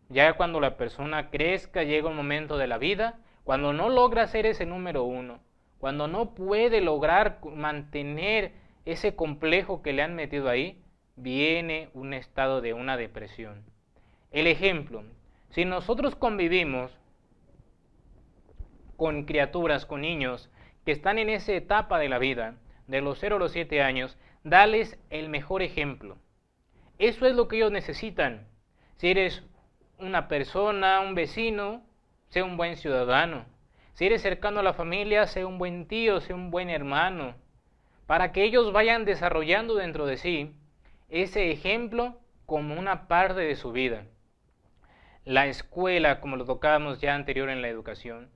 Ya cuando la persona crezca, llega un momento de la vida, cuando no logra ser ese número uno, cuando no puede lograr mantener ese complejo que le han metido ahí, viene un estado de una depresión. El ejemplo: si nosotros convivimos con criaturas, con niños que están en esa etapa de la vida, de los 0 a los 7 años, dales el mejor ejemplo. Eso es lo que ellos necesitan. Si eres una persona, un vecino, sé un buen ciudadano. Si eres cercano a la familia, sé un buen tío, sé un buen hermano. Para que ellos vayan desarrollando dentro de sí ese ejemplo como una parte de su vida. La escuela, como lo tocábamos ya anterior en la educación,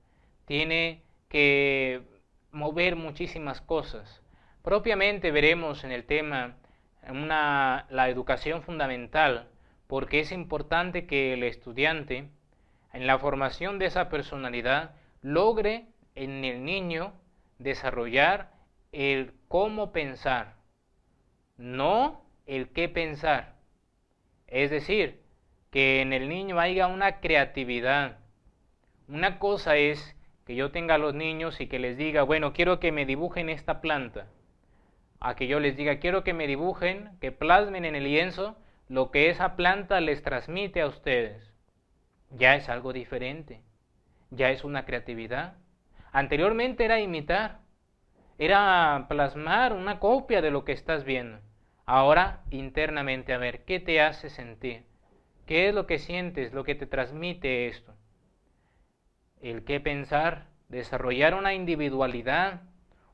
tiene que mover muchísimas cosas. Propiamente veremos en el tema la educación fundamental, porque es importante que el estudiante, en la formación de esa personalidad, logre en el niño desarrollar el cómo pensar, no el qué pensar. Es decir, que en el niño haya una creatividad. Una cosa es que yo tenga a los niños y que les diga: bueno, quiero que me dibujen esta planta. A que yo les diga: quiero que me dibujen, que plasmen en el lienzo lo que esa planta les transmite a ustedes. Ya es algo diferente. Ya es una creatividad. Anteriormente era imitar. Era plasmar una copia de lo que estás viendo. Ahora, internamente, a ver, ¿qué te hace sentir? ¿Qué es lo que sientes, lo que te transmite esto? El qué pensar, desarrollar una individualidad,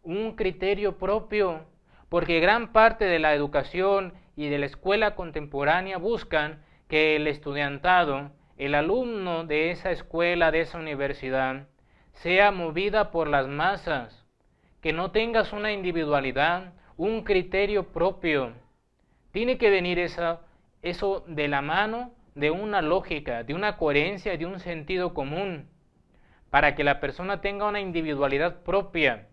un criterio propio, porque gran parte de la educación y de la escuela contemporánea buscan que el estudiantado, el alumno de esa escuela, de esa universidad, sea movida por las masas, que no tengas una individualidad, un criterio propio. Tiene que venir eso de la mano de una lógica, de una coherencia, de un sentido común, para que la persona tenga una individualidad propia.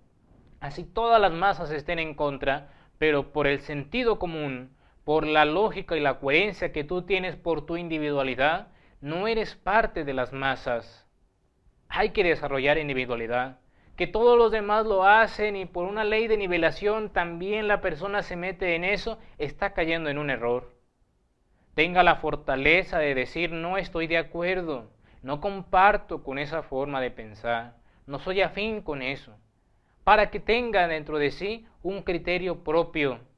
Así todas las masas estén en contra, pero por el sentido común, por la lógica y la coherencia que tú tienes por tu individualidad, no eres parte de las masas. Hay que desarrollar individualidad. Que todos los demás lo hacen y por una ley de nivelación también la persona se mete en eso, está cayendo en un error. Tenga la fortaleza de decir: no estoy de acuerdo, no comparto con esa forma de pensar, no soy afín con eso, para que tenga dentro de sí un criterio propio.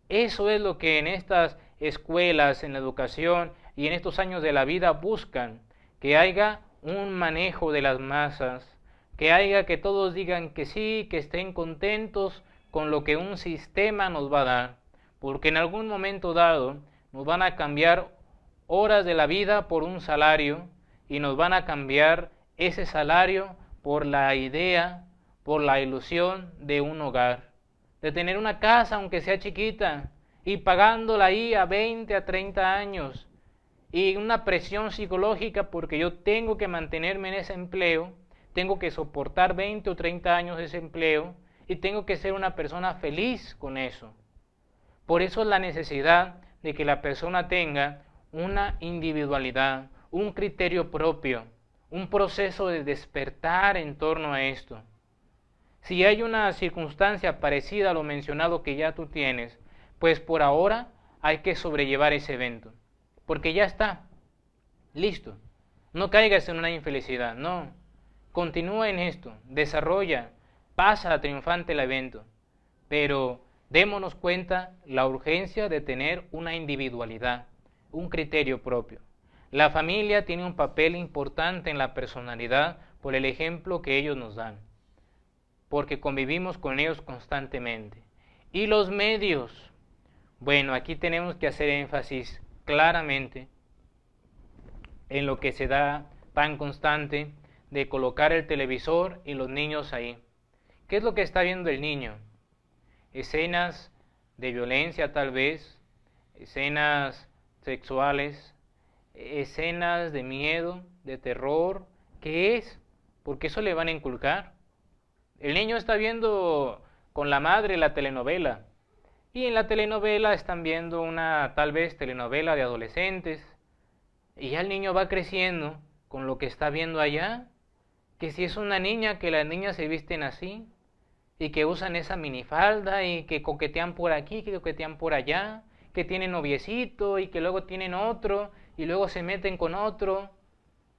Eso es lo que en estas escuelas, en la educación y en estos años de la vida buscan, que haya un manejo de las masas, que haya que todos digan que sí, que estén contentos con lo que un sistema nos va a dar, porque en algún momento dado nos van a cambiar horas de la vida por un salario y nos van a cambiar ese salario por la idea, por la ilusión de un hogar, de tener una casa aunque sea chiquita y pagándola ahí a 20, a 30 años y una presión psicológica porque yo tengo que mantenerme en ese empleo, tengo que soportar 20 o 30 años de ese empleo y tengo que ser una persona feliz con eso. Por eso es la necesidad de que la persona tenga una individualidad, un criterio propio, un proceso de despertar en torno a esto. Si hay una circunstancia parecida a lo mencionado que ya tú tienes, pues por ahora hay que sobrellevar ese evento, porque ya está, listo. No caigas en una infelicidad, no. Continúa en esto, desarrolla, pasa a triunfante el evento, pero démonos cuenta la urgencia de tener una individualidad, un criterio propio. La familia tiene un papel importante en la personalidad por el ejemplo que ellos nos dan, porque convivimos con ellos constantemente. Y los medios, bueno, aquí tenemos que hacer énfasis claramente en lo que se da tan constante de colocar el televisor y los niños ahí. ¿Qué es lo que está viendo el niño? Escenas de violencia tal vez, escenas sexuales, escenas de miedo, de terror. ¿Qué es? Porque eso le van a inculcar. El niño está viendo con la madre la telenovela y en la telenovela están viendo una tal vez telenovela de adolescentes y ya el niño va creciendo con lo que está viendo allá, que si es una niña, que las niñas se visten así y que usan esa minifalda y que coquetean por aquí, que coquetean por allá, que tienen noviecito y que luego tienen otro y luego se meten con otro,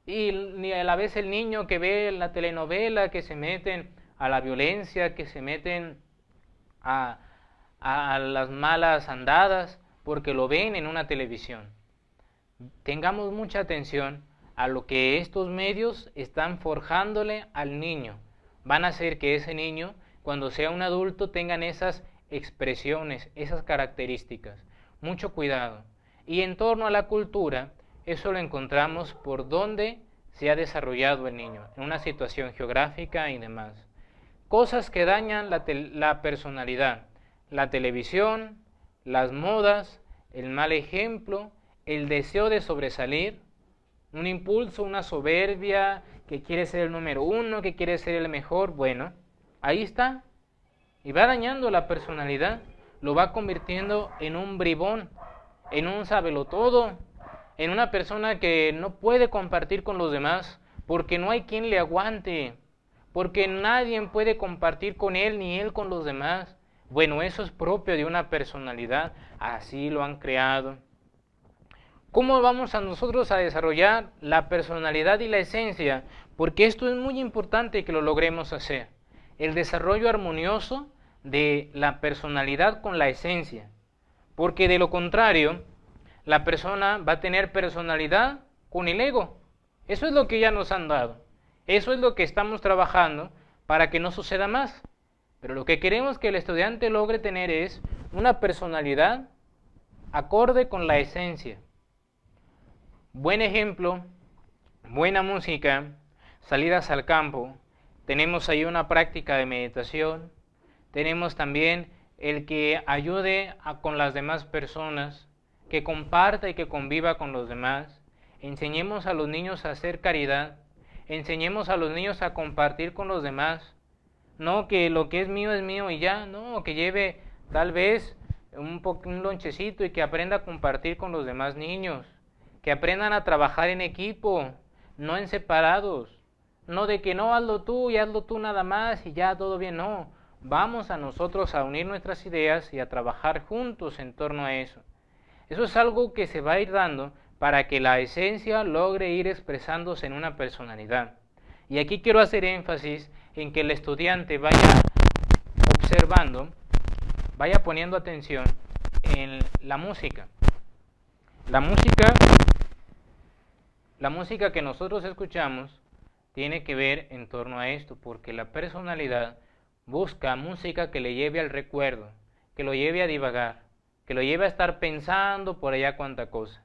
y a la vez el niño que ve la telenovela, que se meten a la violencia, que se meten a las malas andadas porque lo ven en una televisión. Tengamos mucha atención a lo que estos medios están forjándole al niño. Van a hacer que ese niño, cuando sea un adulto, tengan esas expresiones, esas características. Mucho cuidado. Y en torno a la cultura, eso lo encontramos por donde se ha desarrollado el niño, en una situación geográfica y demás. Cosas que dañan la personalidad: la televisión, las modas, el mal ejemplo, el deseo de sobresalir, un impulso, una soberbia, que quiere ser el número uno, que quiere ser el mejor. Bueno, ahí está. Y va dañando la personalidad, lo va convirtiendo en un bribón, en un sabelotodo, en una persona que no puede compartir con los demás, porque no hay quien le aguante, porque nadie puede compartir con él ni él con los demás. Bueno, eso es propio de una personalidad, así lo han creado. ¿Cómo vamos a nosotros a desarrollar la personalidad y la esencia? Porque esto es muy importante que lo logremos hacer. El desarrollo armonioso de la personalidad con la esencia. Porque de lo contrario, la persona va a tener personalidad con el ego. Eso es lo que ya nos han dado. Eso es lo que estamos trabajando para que no suceda más. Pero lo que queremos que el estudiante logre tener es una personalidad acorde con la esencia. Buen ejemplo, buena música, salidas al campo, tenemos ahí una práctica de meditación, tenemos también el que ayude con las demás personas, que comparta y que conviva con los demás. Enseñemos a los niños a hacer caridad, enseñemos a los niños a compartir con los demás, no que lo que es mío y ya, no, que lleve tal vez un lonchecito y que aprenda a compartir con los demás niños, que aprendan a trabajar en equipo, no en separados, no de que no, hazlo tú y hazlo tú nada más y ya todo bien, no, vamos a nosotros a unir nuestras ideas y a trabajar juntos en torno a eso. Eso es algo que se va a ir dando para que la esencia logre ir expresándose en una personalidad. Y aquí quiero hacer énfasis en que el estudiante vaya observando, vaya poniendo atención en la música. La música que nosotros escuchamos tiene que ver en torno a esto, porque la personalidad busca música que le lleve al recuerdo, que lo lleve a divagar, que lo lleve a estar pensando por allá cuanta cosa.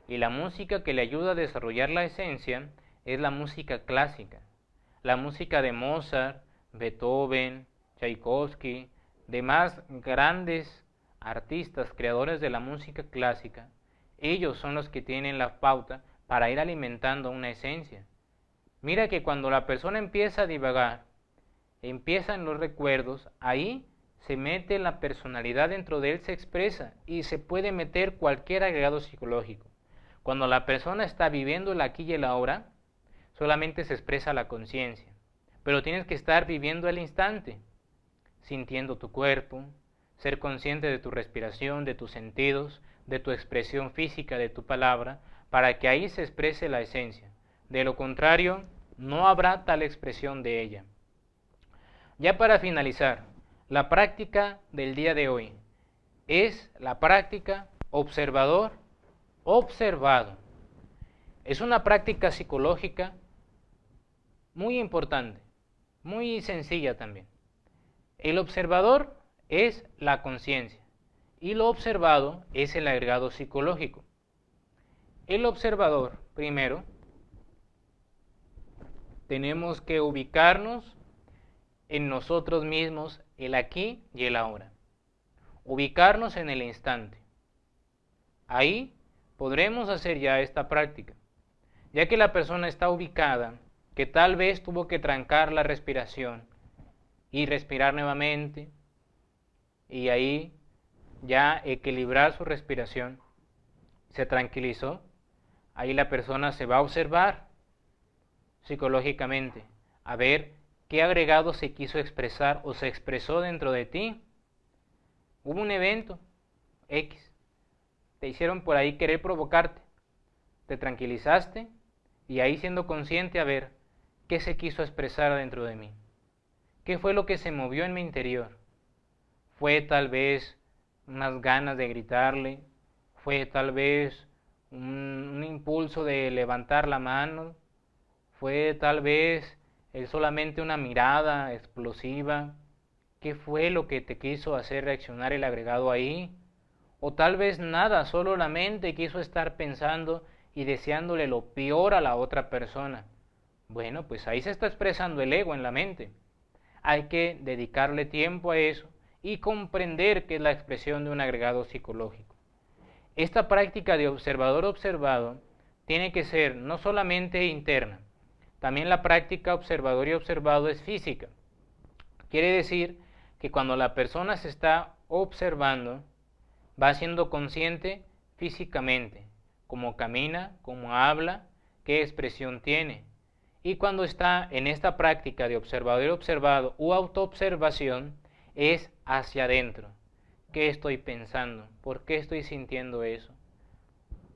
Y la música que le ayuda a desarrollar la esencia es la música clásica, la música de Mozart, Beethoven, Tchaikovsky, demás grandes artistas, creadores de la música clásica. Ellos son los que tienen la pauta para ir alimentando una esencia. Mira que cuando la persona empieza a divagar, empieza en los recuerdos, ahí se mete la personalidad dentro de él, se expresa y se puede meter cualquier agregado psicológico. Cuando la persona está viviendo el aquí y el ahora, solamente se expresa la conciencia, pero tienes que estar viviendo el instante, sintiendo tu cuerpo, ser consciente de tu respiración, de tus sentidos, de tu expresión física, de tu palabra, para que ahí se exprese la esencia. De lo contrario, no habrá tal expresión de ella. Ya para finalizar, la práctica del día de hoy es la práctica observador-observado. Es una práctica psicológica muy importante, muy sencilla también. El observador es la conciencia y lo observado es el agregado psicológico. El observador, primero, tenemos que ubicarnos en nosotros mismos, el aquí y el ahora. Ubicarnos en el instante. Ahí podremos hacer ya esta práctica, ya que la persona está ubicada, que tal vez tuvo que trancar la respiración y respirar nuevamente, y ahí ya equilibrar su respiración, se tranquilizó, ahí la persona se va a observar psicológicamente, a ver qué agregado se quiso expresar o se expresó dentro de ti. Hubo un evento X, te hicieron por ahí querer provocarte, te tranquilizaste y ahí siendo consciente a ver qué se quiso expresar dentro de mí, qué fue lo que se movió en mi interior. Fue tal vez unas ganas de gritarle, fue tal vez un impulso de levantar la mano, fue tal vez solamente una mirada explosiva. ¿Qué fue lo que te quiso hacer reaccionar el agregado ahí? O tal vez nada, solo la mente quiso estar pensando y deseándole lo peor a la otra persona. Bueno, pues ahí se está expresando el ego en la mente. Hay que dedicarle tiempo a eso y comprender que es la expresión de un agregado psicológico. Esta práctica de observador observado tiene que ser no solamente interna, también la práctica observador y observado es física. Quiere decir que cuando la persona se está observando, va siendo consciente físicamente, cómo camina, cómo habla, qué expresión tiene. Y cuando está en esta práctica de observador y observado u autoobservación, es hacia adentro. ¿Qué estoy pensando? ¿Por qué estoy sintiendo eso?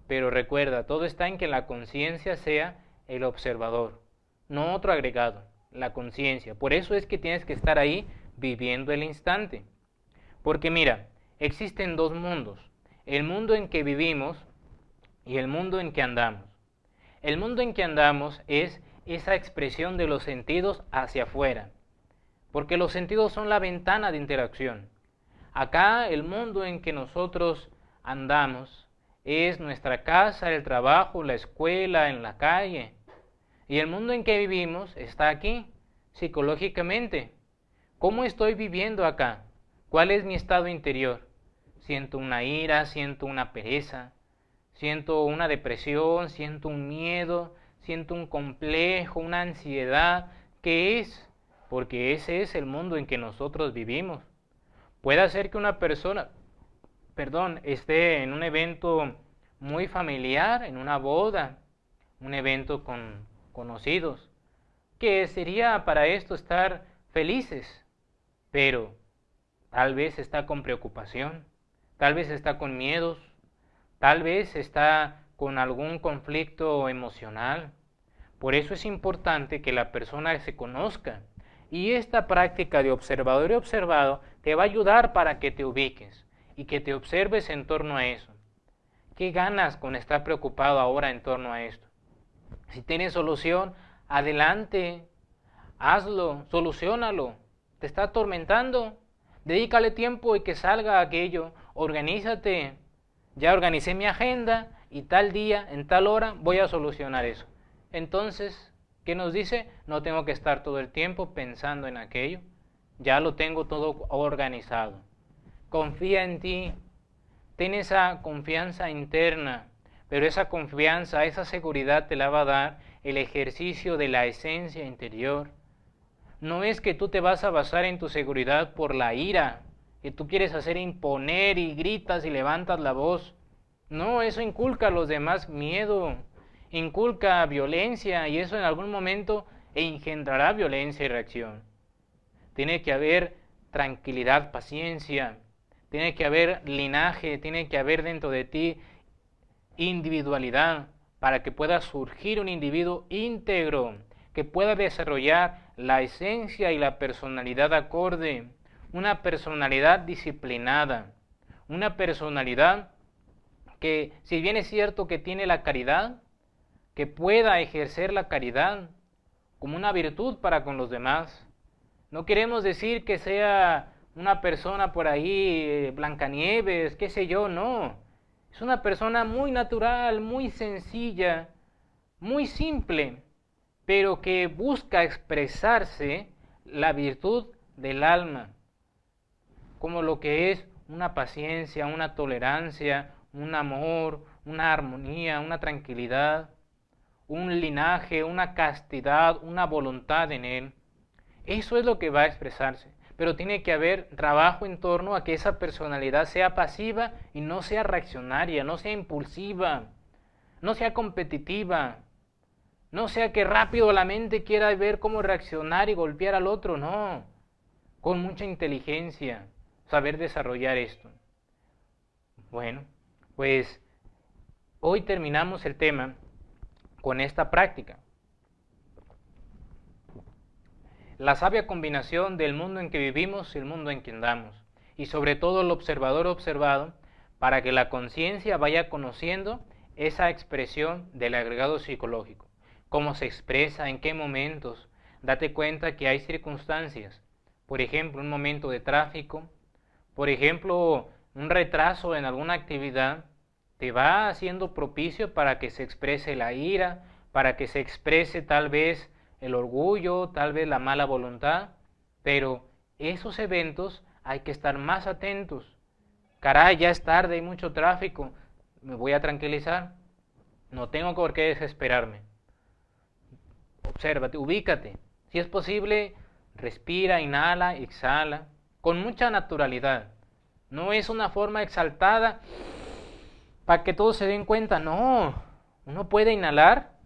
Pero recuerda, todo está en que la conciencia sea el observador, no otro agregado, la conciencia. Por eso es que tienes que estar ahí viviendo el instante. Porque mira, existen dos mundos, el mundo en que vivimos y el mundo en que andamos. El mundo en que andamos es esa expresión de los sentidos hacia afuera, porque los sentidos son la ventana de interacción. Acá el mundo en que nosotros andamos es nuestra casa, el trabajo, la escuela, en la calle. Y el mundo en que vivimos está aquí, psicológicamente. ¿Cómo estoy viviendo acá? ¿Cuál es mi estado interior? Siento una ira, siento una pereza, siento una depresión, siento un miedo, siento un complejo, una ansiedad. ¿Qué es? Porque ese es el mundo en que nosotros vivimos. Puede ser que una persona esté en un evento muy familiar, en una boda, un evento con conocidos, que sería para esto estar felices, pero tal vez está con preocupación, tal vez está con miedos, tal vez está con algún conflicto emocional. Por eso es importante que la persona se conozca. Y esta práctica de observador y observado te va a ayudar para que te ubiques y que te observes en torno a eso. ¿Qué ganas con estar preocupado ahora en torno a esto? Si tienes solución, adelante, hazlo, soluciónalo. ¿Te está atormentando? Dedícale tiempo y que salga aquello. Organízate. Ya organicé mi agenda y tal día, en tal hora, voy a solucionar eso. Entonces, ¿qué nos dice? No tengo que estar todo el tiempo pensando en aquello. Ya lo tengo todo organizado. Confía en ti. Ten esa confianza interna. Pero esa confianza, esa seguridad te la va a dar el ejercicio de la esencia interior. No es que tú te vas a basar en tu seguridad por la ira, que tú quieres hacer imponer y gritas y levantas la voz. No, eso inculca a los demás miedo, inculca violencia y eso en algún momento engendrará violencia y reacción. Tiene que haber tranquilidad, paciencia, tiene que haber linaje, tiene que haber dentro de ti individualidad para que pueda surgir un individuo íntegro, que pueda desarrollar la esencia y la personalidad acorde, una personalidad disciplinada, una personalidad que, si bien es cierto que tiene la caridad, que pueda ejercer la caridad como una virtud para con los demás. No queremos decir que sea una persona por ahí, Blancanieves, qué sé yo, no. Es una persona muy natural, muy sencilla, muy simple, pero que busca expresarse la virtud del alma, como lo que es una paciencia, una tolerancia, un amor, una armonía, una tranquilidad, un linaje, una castidad, una voluntad en él. Eso es lo que va a expresarse, pero tiene que haber trabajo en torno a que esa personalidad sea pasiva y no sea reaccionaria, no sea impulsiva, no sea competitiva, no sea que rápido la mente quiera ver cómo reaccionar y golpear al otro, no, con mucha inteligencia, saber desarrollar esto. Bueno, pues hoy terminamos el tema con esta práctica. La sabia combinación del mundo en que vivimos y el mundo en que andamos, y sobre todo el observador observado, para que la conciencia vaya conociendo esa expresión del agregado psicológico, cómo se expresa, en qué momentos. Date cuenta que hay circunstancias, por ejemplo, un momento de tráfico, por ejemplo, un retraso en alguna actividad, te va haciendo propicio para que se exprese la ira, para que se exprese tal vez el orgullo, tal vez la mala voluntad, pero esos eventos hay que estar más atentos. Caray, ya es tarde, hay mucho tráfico, me voy a tranquilizar, no tengo por qué desesperarme. Obsérvate, ubícate, si es posible, respira, inhala, exhala, con mucha naturalidad. No es una forma exaltada para que todos se den cuenta, no, uno puede inhalar,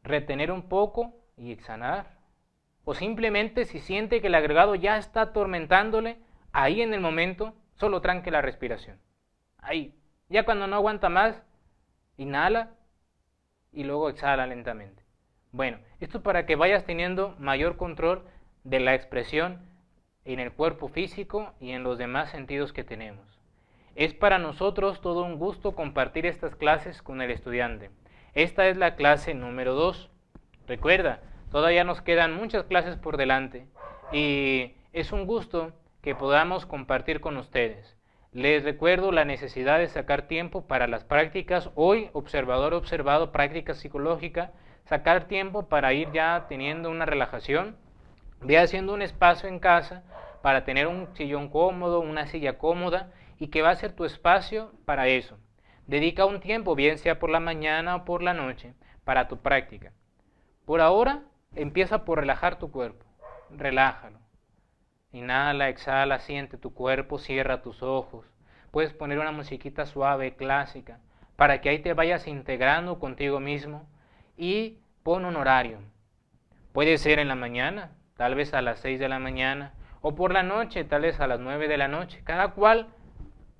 retener un poco y exhalar. O simplemente si siente que el agregado ya está atormentándole, ahí en el momento, solo tranque la respiración. Ahí, ya cuando no aguanta más, inhala y luego exhala lentamente. Bueno, esto para que vayas teniendo mayor control de la expresión en el cuerpo físico y en los demás sentidos que tenemos. Es para nosotros todo un gusto compartir estas clases con el estudiante. Esta es la clase número 2. Recuerda, todavía nos quedan muchas clases por delante y es un gusto que podamos compartir con ustedes. Les recuerdo la necesidad de sacar tiempo para las prácticas. Hoy, observador observado, práctica psicológica, sacar tiempo para ir ya teniendo una relajación, ve haciendo un espacio en casa para tener un sillón cómodo, una silla cómoda y que va a ser tu espacio para eso. Dedica un tiempo, bien sea por la mañana o por la noche, para tu práctica. Por ahora, empieza por relajar tu cuerpo. Relájalo. Inhala, exhala, siente tu cuerpo, cierra tus ojos. puedes poner una musiquita suave, clásica, para que ahí te vayas integrando contigo mismo y pon un horario. Puede ser en la mañana, tal vez a las 6 de la mañana, o por la noche, tal vez a las 9 de la noche. Cada cual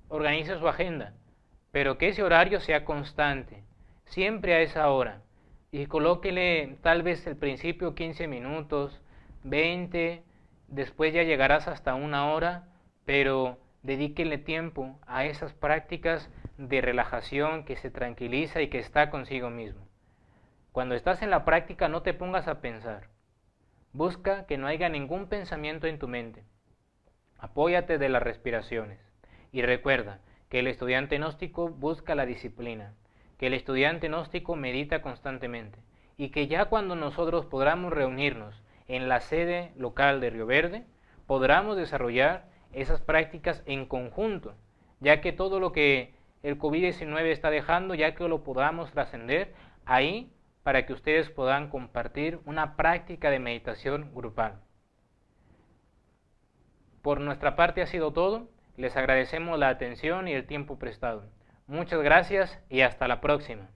organice su agenda, pero que ese horario sea constante, siempre a esa hora. Y colóquele tal vez el principio 15 minutos, 20, después ya llegarás hasta una hora, pero dedíquele tiempo a esas prácticas de relajación, que se tranquiliza y que está consigo mismo. Cuando estás en la práctica no te pongas a pensar. Busca que no haya ningún pensamiento en tu mente. Apóyate de las respiraciones. Y recuerda que el estudiante gnóstico busca la disciplina, que el estudiante gnóstico medita constantemente y que ya cuando nosotros podamos reunirnos en la sede local de Río Verde, podamos desarrollar esas prácticas en conjunto, ya que todo lo que el COVID-19 está dejando, ya que lo podamos trascender ahí para que ustedes puedan compartir una práctica de meditación grupal. Por nuestra parte ha sido todo. Les agradecemos la atención y el tiempo prestado. Muchas gracias y hasta la próxima.